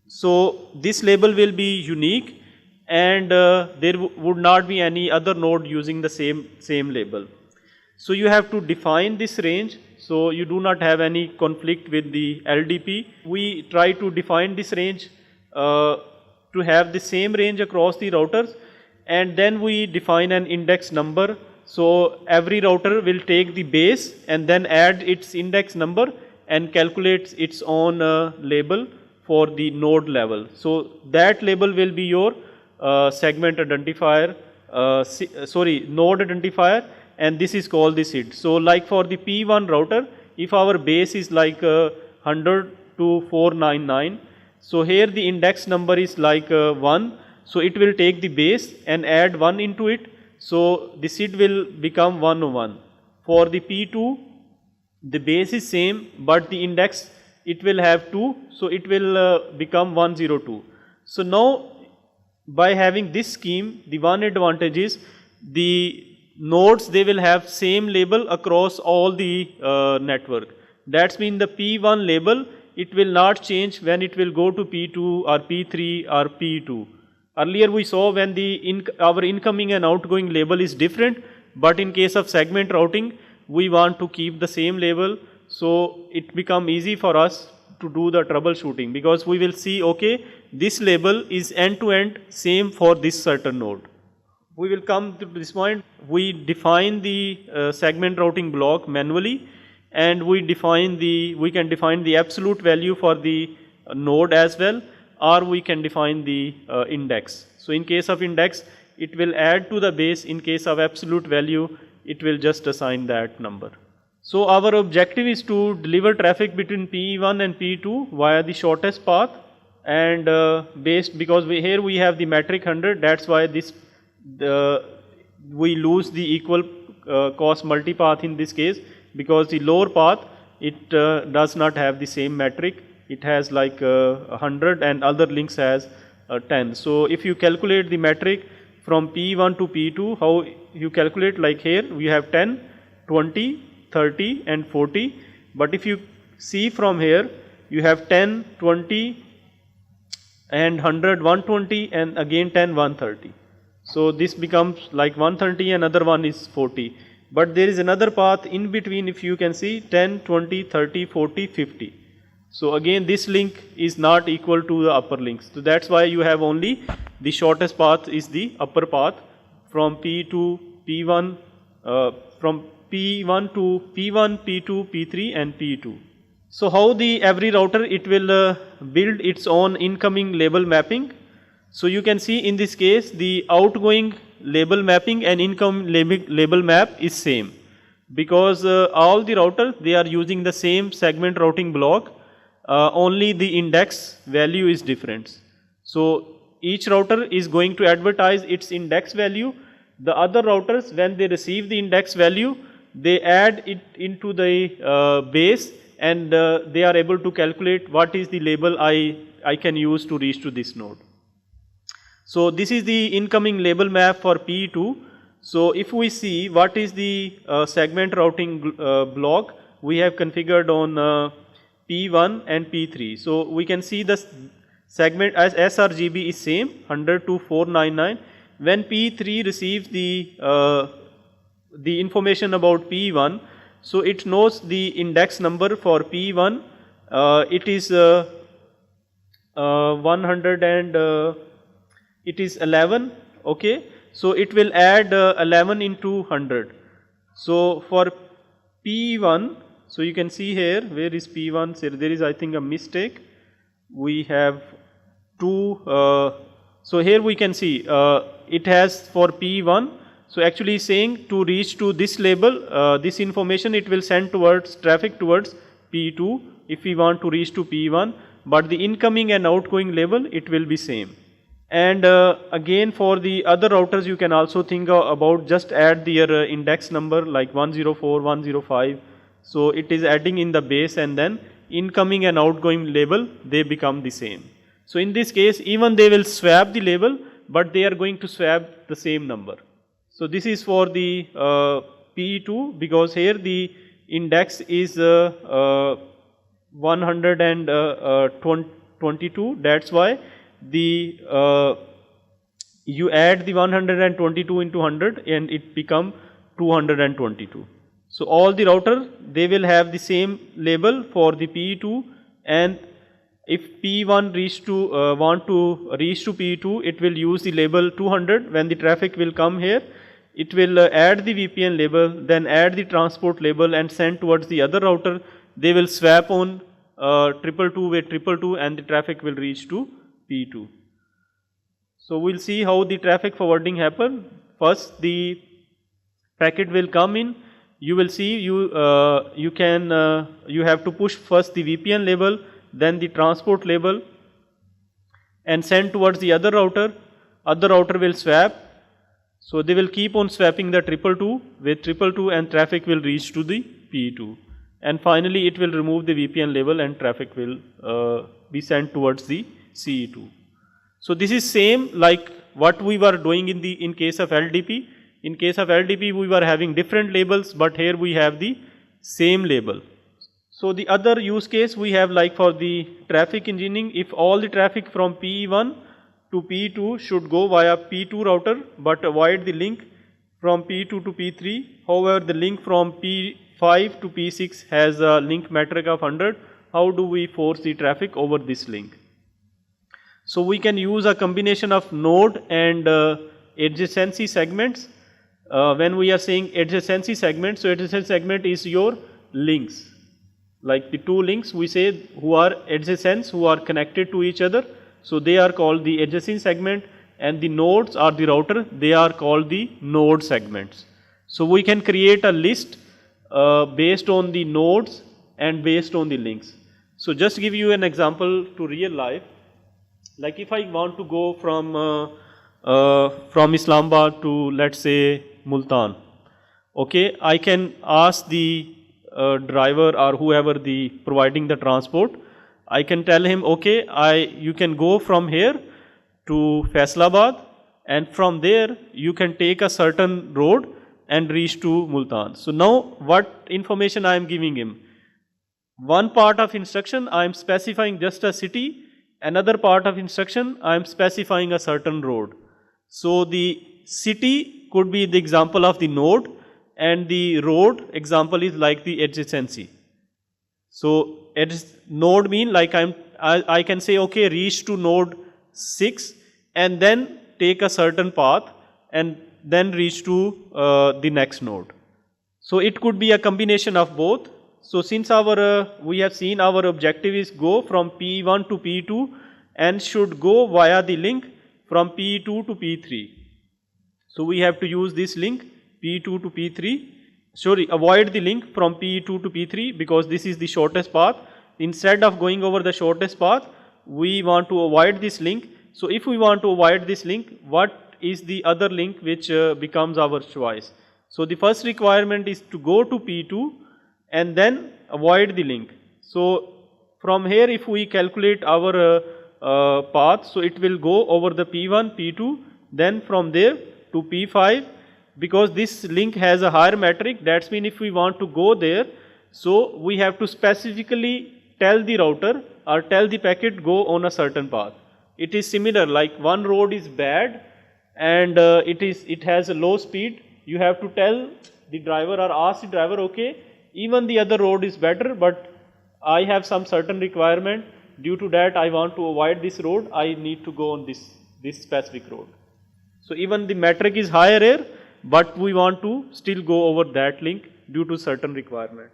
S2: So this label will be unique, and there would not be any other node using the same label. So you have to define this range, so you do not have any conflict with the LDP. We try to define this range to have the same range across the routers, and then we define an index number. So every router will take the base and then add its index number and calculates its own label for the node level. So that label will be your segment identifier, node identifier, and this is called the SID. So like for the P1 router, if our base is like 100 to 499, so here the index number is like 1, so it will take the base and add 1 into it, so the SID will become 101. For the P2, the base is same, but the index, it will have 2, so it will become 102. So now by having this scheme, the one advantage is the nodes, they will have same label across all the network. That means the P1 label, it will not change when it will go to P2 or P3 or P2. Earlier we saw when our incoming and outgoing label is different, but in case of segment routing, we want to keep the same label, so it become easy for us to do the troubleshooting, because we will see, okay, this label is end-to-end same for this certain node. We will come to this point. We define the segment routing block manually, and we can define the absolute value for the node as well, or we can define the index. So in case of index, it will add to the base. In case of absolute value, it will just assign that number. So our objective is to deliver traffic between P1 and P2 via the shortest path, and because here we have the metric 100, that's why we lose the equal cost multipath in this case, because the lower path, it does not have the same metric. It has like 100 and other links has 10. So if you calculate the metric from P1 to P2, how you calculate, like here we have 10, 20, 30 and 40, but if you see from here, you have 10, 20 and 100, 120 and again 10, 130. So this becomes like 130 and another one is 40. But there is another path in between, if you can see, 10, 20, 30, 40, 50. So again this link is not equal to the upper links. So that's why you have only the shortest path is the upper path from P to P1, from P1 to P1, P2, P3 and P2. So how every router, it will build its own incoming label mapping. So you can see in this case, the outgoing label mapping and incoming label map is same, because all the routers, they are using the same segment routing block, only the index value is different. So each router is going to advertise its index value. The other routers, when they receive the index value, they add it into the base, and they are able to calculate what is the label I can use to reach to this node. So this is the incoming label map for P2. So if we see what is the segment routing block we have configured on P1 and P3. So we can see the segment as sRGB is same, 100 to 499. When P3 receives the information about P1, so it knows the index number for P1, it is 100 and it is 11, okay. So it will add 11 into 100. So for P1, so you can see here, where is P1? So there is, I think, a mistake. We have two, so here we can see it has for P1. So actually saying to reach to this label, this information, it will send towards traffic towards P2 if we want to reach to P1, but the incoming and outgoing label, it will be same. And again, for the other routers, you can also think about just add their index number like 104, 105. So it is adding in the base, and then incoming and outgoing label, they become the same. So in this case, even they will swap the label, but they are going to swap the same number. So this is for the PE2, because here the index is 122. That's why the you add the 122 into 100 and it become 222. So all the router, they will have the same label for the PE2, and if P1 want to reach to P2, it will use the label 200. When the traffic will come here, it will add the VPN label, then add the transport label and send towards the other router. They will swap on 222 with 222, and the traffic will reach to P2. So we'll see how the traffic forwarding happen. First, the packet will come in. You will see you have to push first the VPN label, then the transport label, and send towards the other router. Other router will swap. So they will keep on swapping the 222 with 222, and traffic will reach to the P2. And finally, it will remove the VPN label, and traffic will be sent towards the CE2. So this is same like what we were doing in case of LDP. In case of LDP, we were having different labels, but here we have the same label. So the other use case we have, like for the traffic engineering, if all the traffic from P1 to P2 should go via P2 router, but avoid the link from P2 to P3. However, the link from P5 to P6 has a link metric of 100. How do we force the traffic over this link? So we can use a combination of node and adjacency segments. When we are saying adjacency segment, so adjacent segment is your links. Like the two links we say who are adjacent, who are connected to each other. So they are called the adjacent segment, and the nodes or the router, they are called the node segments. So we can create a list based on the nodes and based on the links. So just give you an example to real life. Like if I want to go from Islamabad to, let's say, Multan, okay, I can ask the driver or whoever the providing the transport. I can tell him, okay, you can go from here to Faisalabad, and from there you can take a certain road and reach to Multan. So now what information I am giving him? One part of instruction I am specifying just a city, another part of instruction I am specifying a certain road. So the city could be the example of the node, and the road example is like the adjacency. So node mean like I can say, okay, reach to node 6 and then take a certain path and then reach to the next node. So it could be a combination of both. So since we have seen our objective is go from P1 to P2 and should go via the link from P2 to P3. So we have to use this link P2 to P3. Sorry, avoid the link from P2 to P3 because this is the shortest path. Instead of going over the shortest path, we want to avoid this link. So if we want to avoid this link, what is the other link which becomes our choice? So the first requirement is to go to P2 and then avoid the link. So from here, if we calculate our path, so it will go over the P1, P2, then from there to P5. Because this link has a higher metric, that means if we want to go there, so we have to specifically tell the router or tell the packet go on a certain path. It is similar, like one road is bad and it has a low speed. You have to tell the driver or ask the driver, okay, even the other road is better, but I have some certain requirement. Due to that, I want to avoid this road. I need to go on this specific road. So even the metric is higher here, but we want to still go over that link due to certain requirement.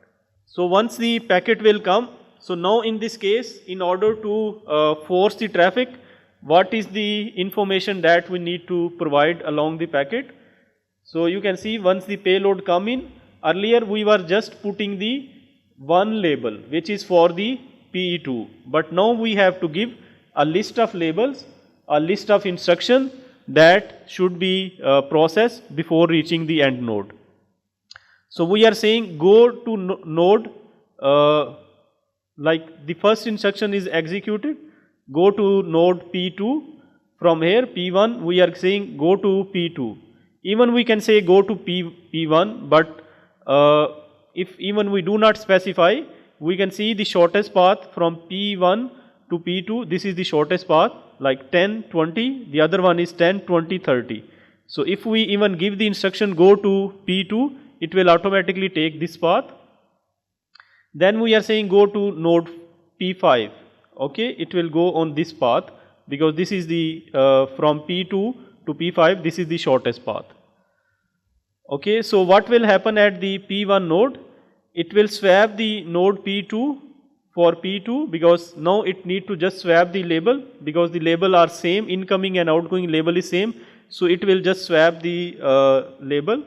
S2: So once the packet will come, so now in this case, in order to force the traffic, what is the information that we need to provide along the packet? So you can see once the payload come in, earlier we were just putting the one label which is for the PE2, but now we have to give a list of labels a list of instructions that should be processed before reaching the end node. So we are saying go to node, like the first instruction is executed, go to node P2. From here P1 we are saying go to P2. Even we can say go to P1, but if even we do not specify, we can see the shortest path from P1 to P2. This is the shortest path, like 10, 20, the other one is 10, 20, 30. So if we even give the instruction go to P2, it will automatically take this path. Then we are saying go to node P5, okay, it will go on this path, because this is the from P2 to P5, this is the shortest path. Okay, so what will happen at the P1 node? It will swap the node P2 for P2, because now it need to just swap the label, because the label are same, incoming and outgoing label is same. So it will just swap the label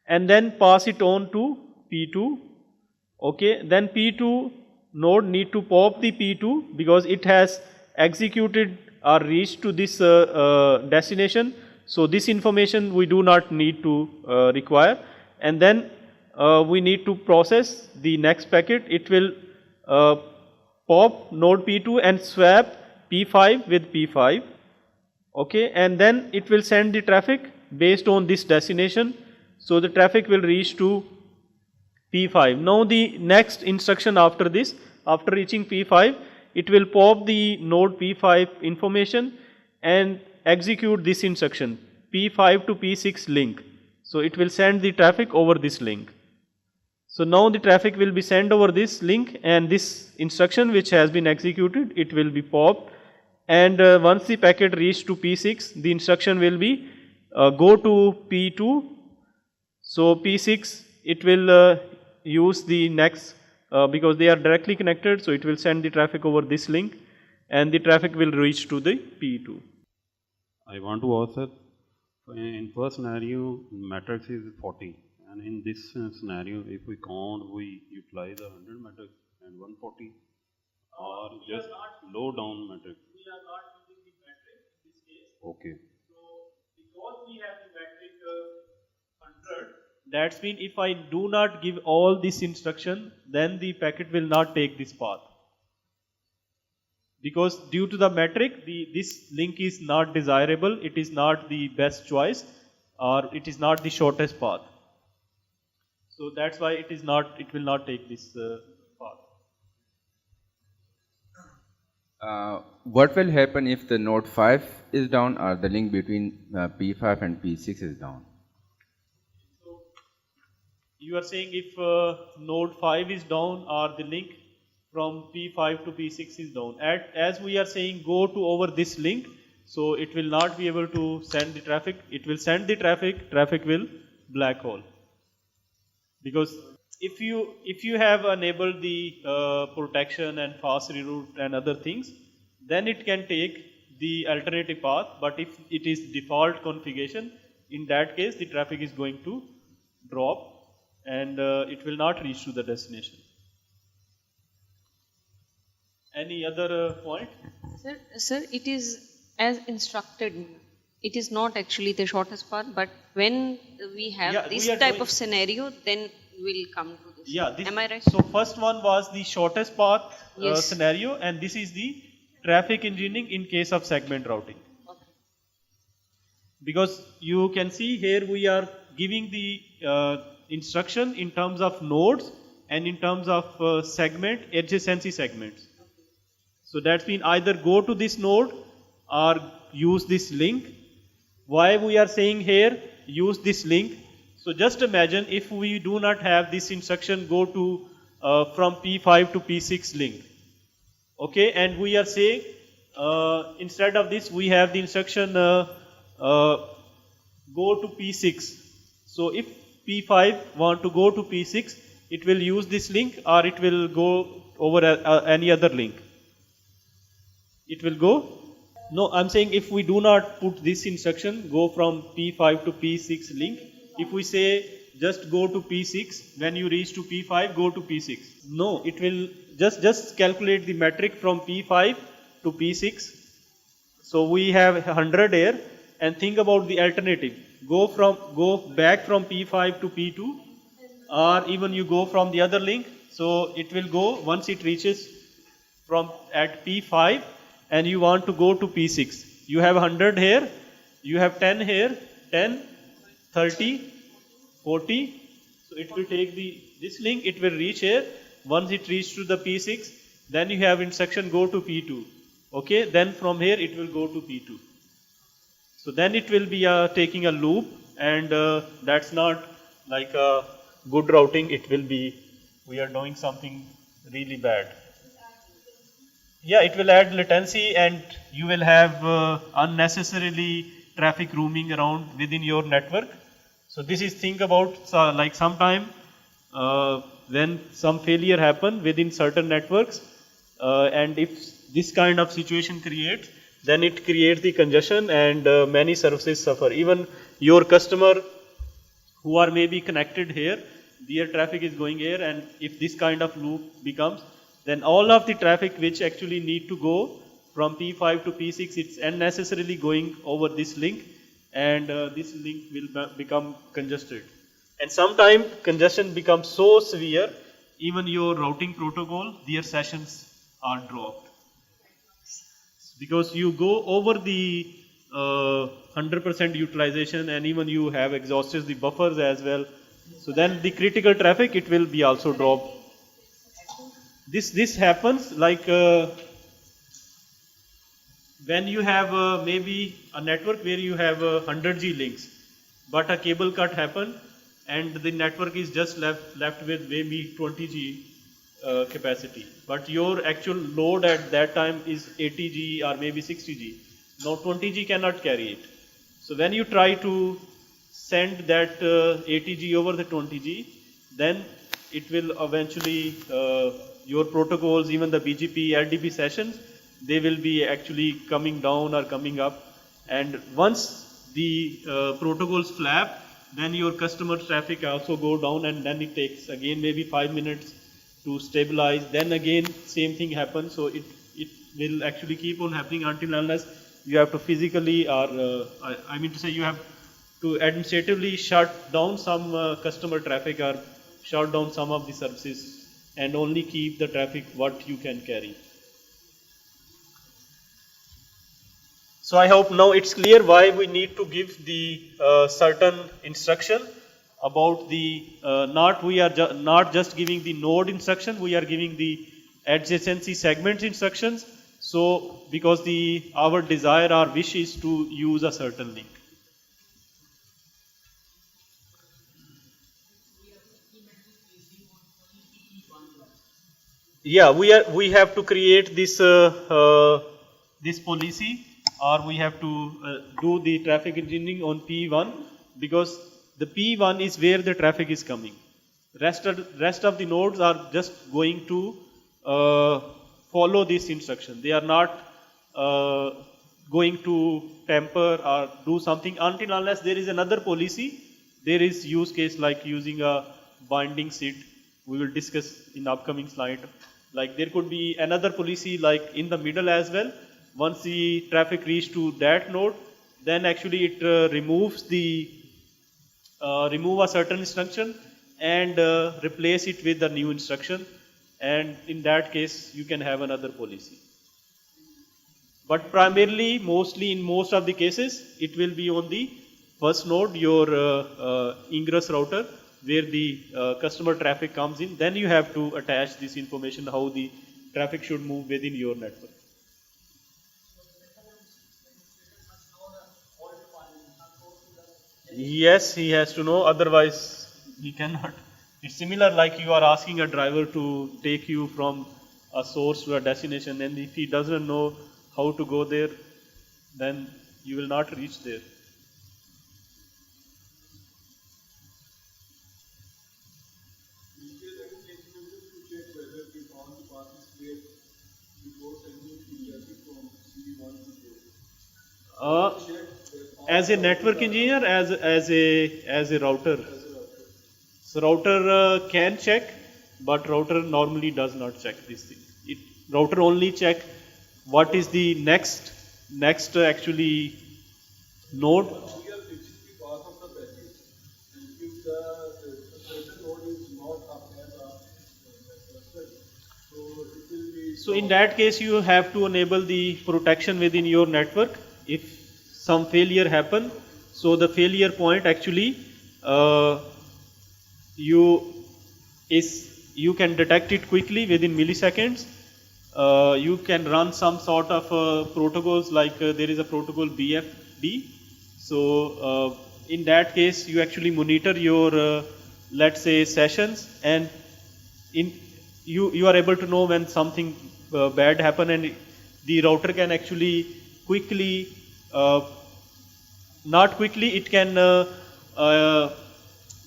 S2: and then pass it on to P2. Okay, then P2 node need to pop the P2, because it has executed or reached to this destination. So this information we do not need to require, and then we need to process the next packet. It will pop node P2 and swap P5 with P5, okay, and then it will send the traffic based on this destination. So the traffic will reach to P5. Now the next instruction after this, after reaching P5, it will pop the node P5 information and execute this instruction, P5 to P6 link. So it will send the traffic over this link. So now the traffic will be sent over this link, and this instruction which has been executed, it will be popped, and once the packet reach to P6, the instruction will be go to P2. So P6, it will use the next, because they are directly connected, so it will send the traffic over this link, and the traffic will reach to the P2.
S5: I want to ask that in first scenario matrix is 40, and in this scenario if we count, we utilize a 100 matrix and 140, or just low down matrix.
S2: We are not using the metric in this case.
S5: Okay.
S2: So because we have the metric 100, that's mean if I do not give all this instruction, then the packet will not take this path. Because due to the metric, this link is not desirable, it is not the best choice, or it is not the shortest path. So that's why it will not take this path.
S6: What will happen if the node 5 is down, or the link between P5 and P6 is down?
S2: So you are saying if node 5 is down, or the link from P5 to P6 is down. As we are saying go to over this link, so it will not be able to send the traffic. It will send the traffic will black hole. Because if you have enabled the protection and fast reroute and other things, then it can take the alternative path. But if it is default configuration, in that case the traffic is going to drop, and it will not reach to the destination. Any other point?
S4: Sir, it is as instructed. It is not actually the shortest path, but when we have this type of scenario, then we'll come to this.
S2: Yeah,
S4: am I right?
S2: So first one was the shortest path
S4: Yes.
S2: scenario, and this is the traffic engineering in case of segment routing.
S4: Okay.
S2: Because you can see here we are giving the instruction in terms of nodes and in terms of segment, adjacency segments. So that's mean either go to this node or use this link. Why we are saying here use this link? So just imagine if we do not have this instruction go to from P5 to P6 link. Okay, and we are saying instead of this we have the instruction go to P6. So if P5 want to go to P6, it will use this link, or it will go over any other link. It will go. No, I'm saying if we do not put this instruction go from P5 to P6 link, if we say just go to P6, when you reach to P5 go to P6. No, it will just calculate the metric from P5 to P6, So we have 100 here, and think about the alternative. Go back from P5 to P2, or even you go from the other link. So it will go once it reaches from at P5, and you want to go to P6. You have 100 here, you have 10 here, 10, 30, 40. So it will take this link, it will reach here. Once it reaches to the P6, then you have instruction go to P2. Okay, then from here it will go to P2. So then it will be taking a loop, and that's not like a good routing. It will be, we are doing something really bad. Yeah, it will add latency, and you will have unnecessarily traffic roaming around within your network. So this is, think about like sometime when some failure happen within certain networks, and if this kind of situation creates, then it creates the congestion, and many services suffer. Even your customer who are maybe connected here, their traffic is going here, and if this kind of loop becomes, then all of the traffic which actually need to go from P5 to P6, it's unnecessarily going over this link, and this link will become congested. And sometimes congestion becomes so severe, even your routing protocol, their sessions are dropped. Because you go over the 100% utilization, and even you have exhausted the buffers as well. So then the critical traffic, it will be also dropped. This happens like when you have maybe a network where you have 100G links, but a cable cut happened, and the network is just left with maybe 20G capacity, but your actual load at that time is 80G or maybe 60G. Now 20G cannot carry it. So when you try to send that 80G over the 20G, then it will eventually, your protocols, even the BGP, LDP sessions, they will be actually coming down or coming up. And once the protocols flap, then your customer traffic also go down, and then it takes again maybe 5 minutes to stabilize. Then again same thing happens. So it will actually keep on happening until unless you have to physically, or I mean to say, you have to administratively shut down some customer traffic, or shut down some of the services, and only keep the traffic what you can carry. So I hope now it's clear why we need to give the certain instruction about the, we are not just giving the node instruction, we are giving the adjacency segments instructions. So because our desire or wish is to use a certain link. Yeah, we have to create this this policy, or we have to do the traffic engineering on P1, because the P1 is where the traffic is coming. Rest of the nodes are just going to follow this instruction. They are not going to tamper or do something until unless there is another policy. There is use case like using a binding SID. We will discuss in the upcoming slide. Like there could be another policy like in the middle as well. Once the traffic reaches to that node, then actually it removes remove a certain instruction and replace it with a new instruction, and in that case you can have another policy. But primarily, mostly in most of the cases, it will be on the first node, your ingress router, where the customer traffic comes in. Then you have to attach this information how the traffic should move within your network. Yes, he has to know, otherwise he cannot. It's similar like you are asking a driver to take you from a source to a destination, and if he doesn't know how to go there, then you will not reach there. As a network engineer, as a router. So router can check, but router normally does not check this thing. Router only check what is the next next actually node. So in that case, you have to enable the protection within your network. If some failure happen, so the failure point actually you can detect it quickly within milliseconds. You can run some sort of protocols like there is a protocol BFD. So in that case, you actually monitor your let's say sessions, and you are able to know when something bad happen, and the router can actually quickly not quickly it can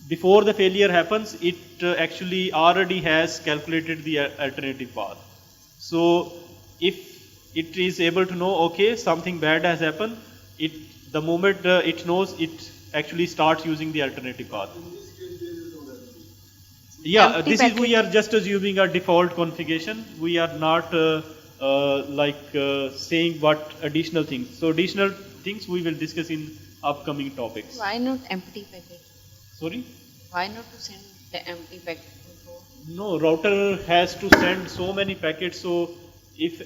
S2: before the failure happens, it actually already has calculated the alternative path. So if it is able to know, okay, something bad has happened, the moment it knows, it actually starts using the alternative path. Yeah, this is, we are just assuming a default configuration. We are not saying what additional things. So additional things we will discuss in upcoming topics.
S4: Why not empty packet?
S2: Sorry?
S4: Why not to send the empty packet?
S2: No, router has to send so many packets. So if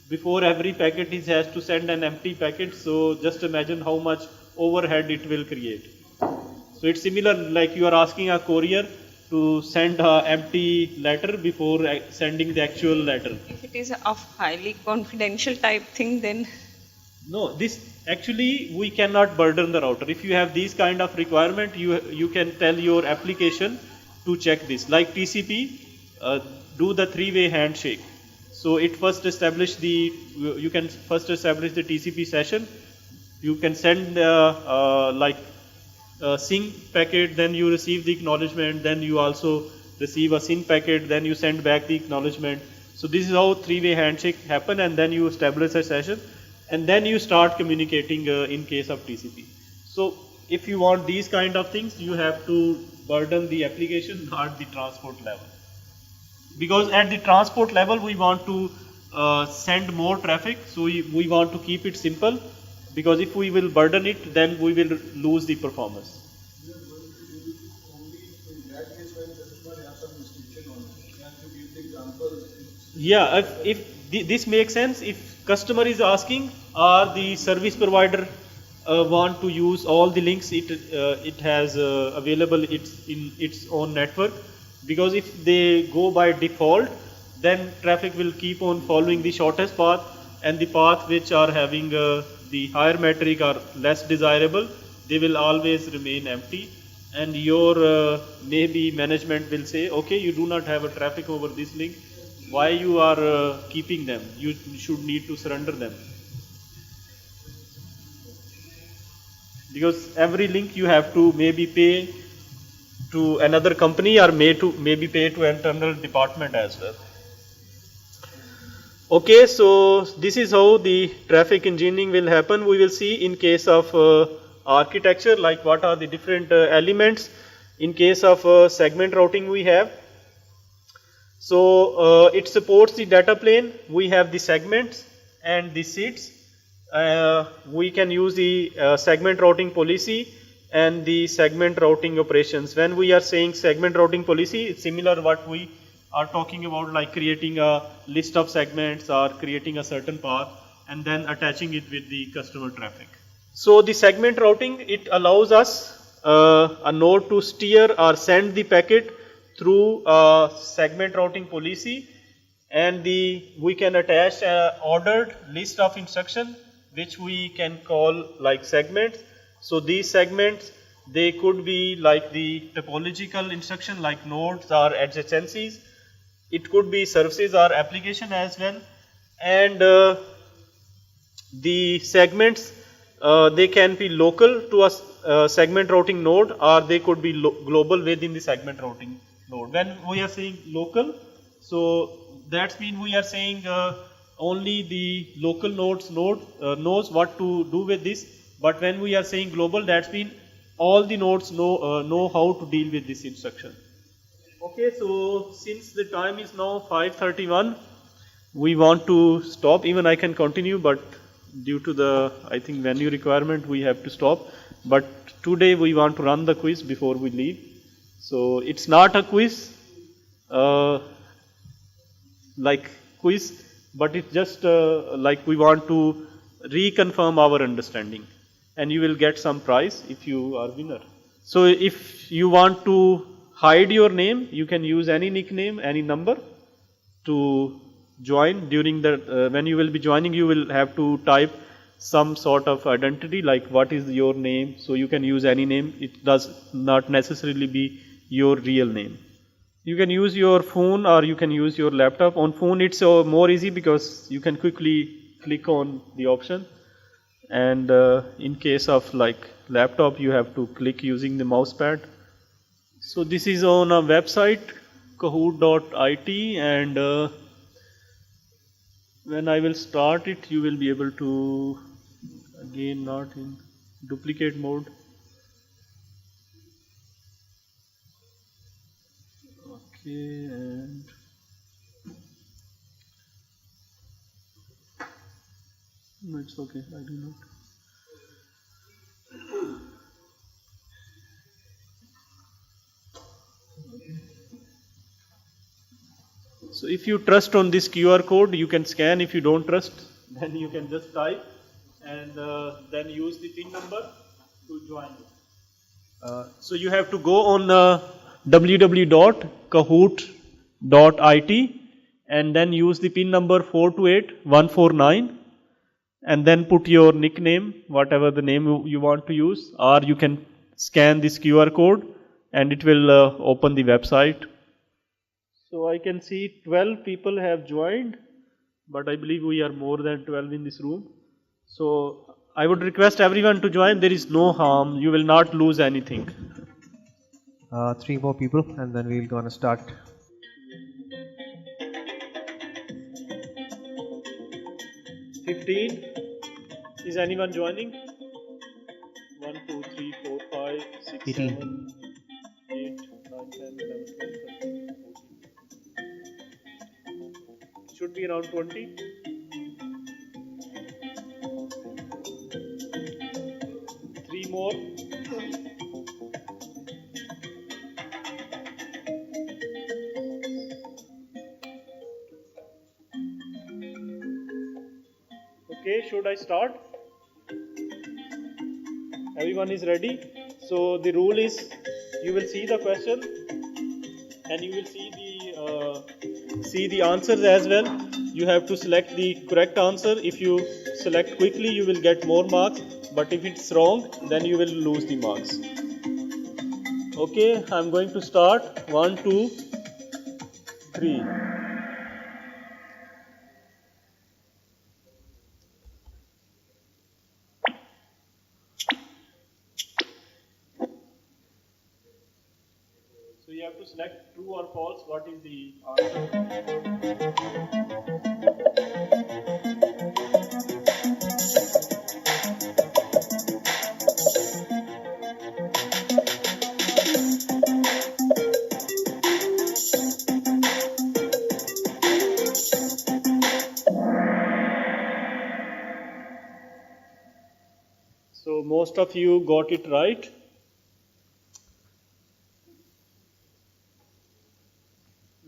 S2: before every packet it has to send an empty packet, so just imagine how much overhead it will create. So it's similar like you are asking a courier to send an empty letter before sending the actual letter.
S4: If it is of highly confidential type thing, then
S2: no, this actually we cannot burden the router. If you have these kind of requirement, you can tell your application to check this. Like TCP, do the three-way handshake. So it first establish you can first establish the TCP session. You can send SYN packet, then you receive the acknowledgement, then you also receive a SYN packet, then you send back the acknowledgement. So this is how three-way handshake happen, and then you establish a session, and then you start communicating in case of TCP. So if you want these kind of things, you have to burden the application, not the transport level. Because at the transport level, we want to send more traffic, so we want to keep it simple, because if we will burden it, then we will lose the performance. Yeah, if this makes sense, if customer is asking, or the service provider want to use all the links it has available in its own network, because if they go by default, then traffic will keep on following the shortest path, and the path which are having the higher metric or less desirable, they will always remain empty, and your maybe management will say, okay, you do not have a traffic over this link, why you are keeping them, you should need to surrender them. Because every link you have to maybe pay to another company, or maybe pay to internal department as well. Okay, so this is how the traffic engineering will happen. We will see in case of architecture, like what are the different elements. In case of segment routing we have. So it supports the data plane. We have the segments and the seats. We can use the segment routing policy and the segment routing operations. When we are saying segment routing policy, it's similar what we are talking about, like creating a list of segments or creating a certain path and then attaching it with the customer traffic. So the segment routing, it allows us a node to steer or send the packet through a segment routing policy, and we can attach an ordered list of instruction which we can call like segments. So these segments, they could be like the topological instruction like nodes or adjacencies. It could be services or application as well, and the segments, they can be local to a segment routing node, or they could be global within the segment routing node. When we are saying local, so that means we are saying only the local nodes knows what to do with this. But when we are saying global, that means all the nodes know how to deal with this instruction. Okay, so since the time is now 5:31, we want to stop. Even I can continue, but due to the, I think, venue requirement, we have to stop. But today we want to run the quiz before we leave. So it's not a quiz, like quiz, but it's just like we want to reconfirm our understanding. And you will get some prize if you are winner. So if you want to hide your name, you can use any nickname, any number to join. During the when you will be joining, you will have to type some sort of identity, like what is your name. So you can use any name. It does not necessarily be your real name. You can use your phone or you can use your laptop. On phone it's more easy because you can quickly click on the option, and in case of like laptop you have to click using the mouse pad. So this is on a website kahoot.it, and when I will start it, you will be able to, again not in duplicate mode. Okay, and no, it's okay, I do not. So if you trust on this QR code, you can scan. If you don't trust, then you can just type and then use the PIN number to join it. So you have to go on www.kahoot.it and then use the PIN number 428149 and then put your nickname, whatever the name you want to use, or you can scan this QR code and it will open the website. So I can see 12 people have joined, but I believe we are more than 12 in this room. So I would request everyone to join. There is no harm. You will not lose anything.
S1: 3 more people and then we're gonna start.
S2: Is anyone joining? 1, 2, 3, 4, 5, 6,
S1: 18.
S2: 7, 8, 9, 10, 11, 12, 13, 14. Should be around 20. 3 more. Okay, should I start? Everyone is ready? So the rule is, you will see the question and you will see the answers as well. You have to select the correct answer. If you select quickly, you will get more marks, but if it's wrong, then you will lose the marks. Okay, I'm going to start. 1, 2, 3. So you have to select true or false. What is the answer? So most of you got it right.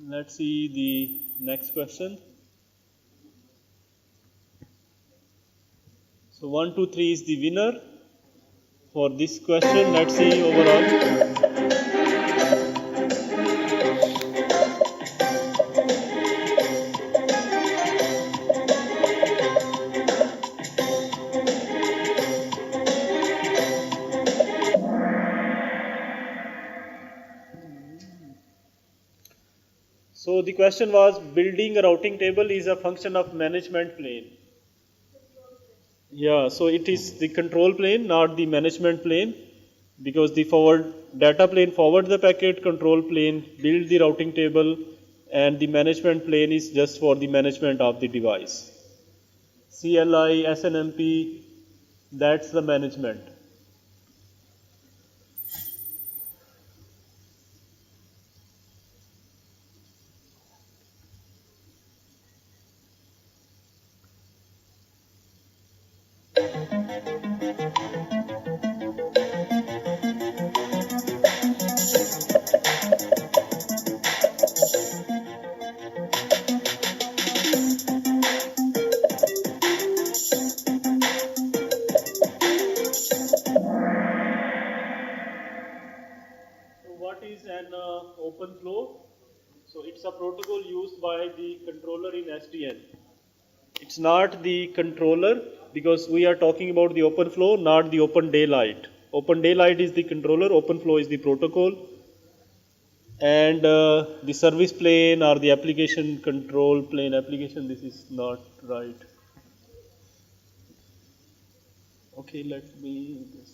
S2: Let's see the next question. So 1, 2, 3 is the winner for this question. Let's see overall. So the question was, building a routing table is a function of management plane. Yeah, so it is the control plane, not the management plane, because the forward data plane forward the packet, control plane build the routing table, and the management plane is just for the management of the device. CLI, SNMP, that's the management. So what is an open flow? So it's a protocol used by the controller in SDN. It's not the controller because we are talking about the open flow, not the open daylight. Open daylight is the controller, open flow is the protocol. And the service plane or the application control plane application, this is not right. Okay, let me just.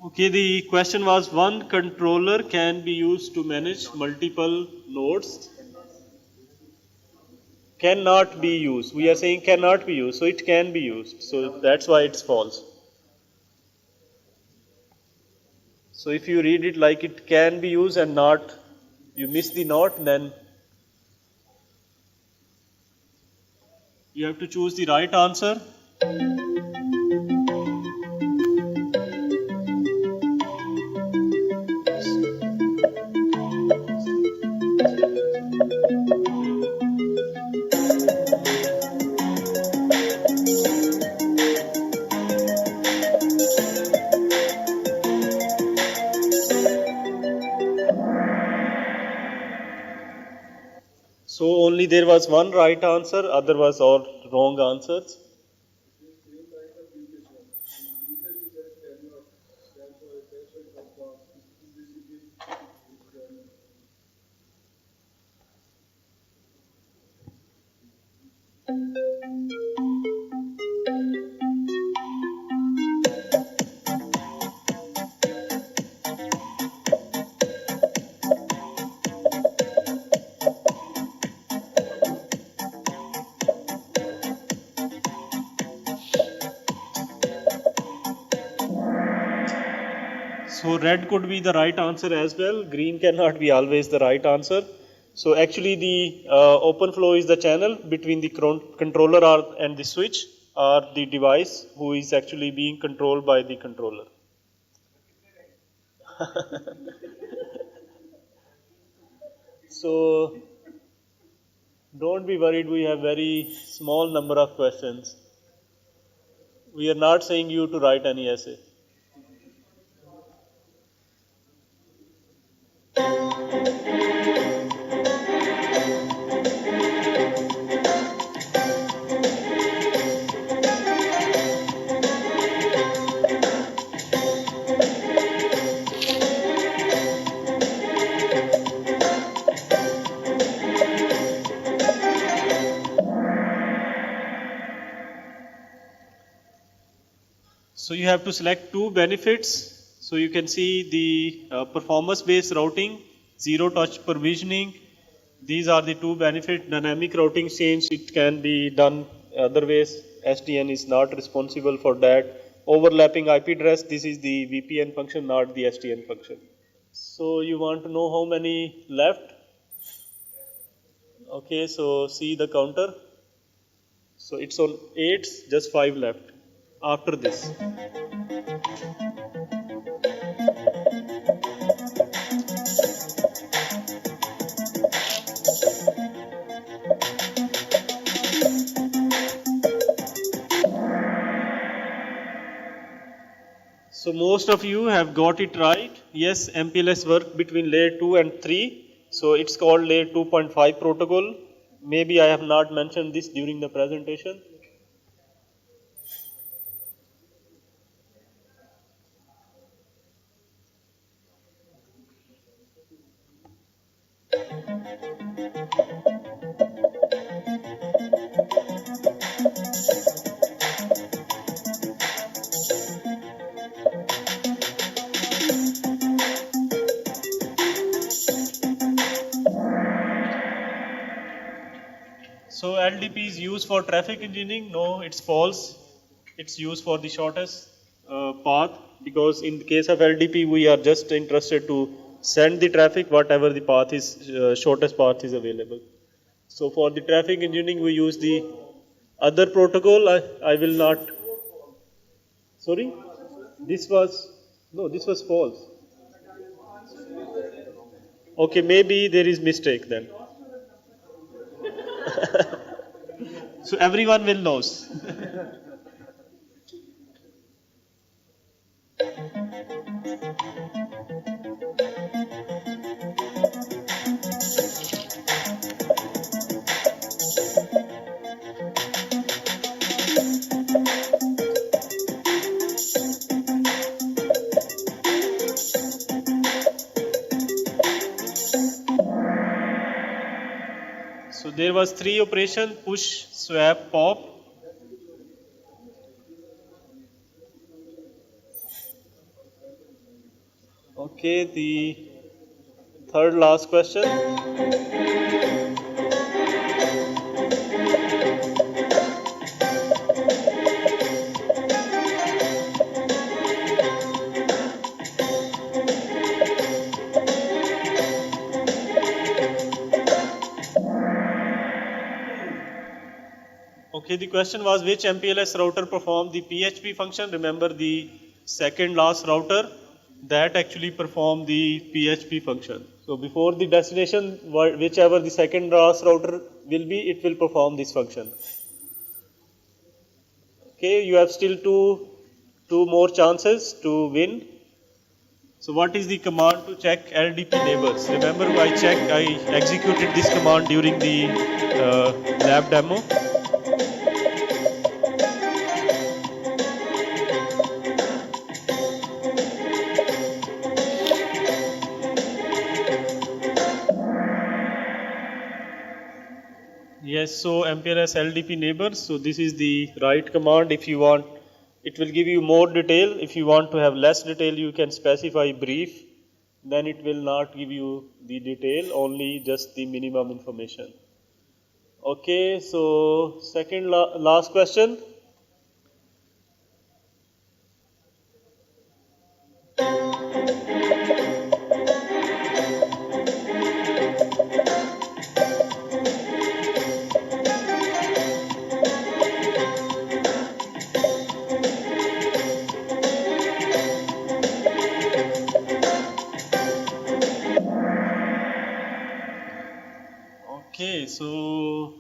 S2: Okay, the question was one controller can be used to manage multiple nodes. Cannot be used. We are saying cannot be used, so it can be used. So that's why it's false. So if you read it like it can be used and not, you miss the not, then you have to choose the right answer. So only there was one right answer, other was all wrong answers. So red could be the right answer as well. Green cannot be always the right answer. So actually the open flow is the channel between the controller and the switch or the device who is actually being controlled by the controller. So don't be worried, we have very small number of questions. We are not saying you to write any essay. So you have to select two benefits. So you can see the performance based routing, zero touch provisioning. These are the two benefits. Dynamic routing change, it can be done other ways. SDN is not responsible for that. Overlapping IP address, this is the VPN function, not the SDN function. So you want to know how many left? Okay, so see the counter. So it's on 8, just 5 left after this. So most of you have got it right. Yes, MPLS work between layer 2 and 3. So it's called layer 2.5 protocol. Maybe I have not mentioned this during the presentation. LDP is used for traffic engineering? No, it's false. It's used for the shortest path, because in the case of LDP, we are just interested to send the traffic whatever the path is, shortest path is available. So for the traffic engineering, we use the other protocol. I will not. Sorry, this was false. Okay, maybe there is mistake then. So everyone will knows. So there was 3 operation: push, swap, pop. Okay, the third last question. Okay, the question was which MPLS router performed the PHP function. Remember the second last router that actually performed the PHP function. So before the destination, whichever the second last router will be, it will perform this function. Okay, you have still two more chances to win. So what is the command to check LDP neighbors? Remember, I executed this command during the lab demo. Yes, so MPLS LDP neighbors. So this is the right command. If you want, it will give you more detail. If you want to have less detail, you can specify brief. Then it will not give you the detail, only just the minimum information. Okay, so second last question. Okay, so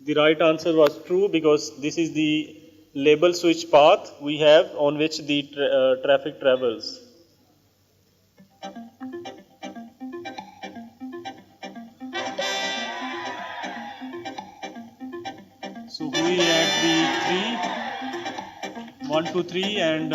S2: the right answer was true, because this is the label switch path we have on which the traffic travels. So we had the 3, 1, 2, 3, and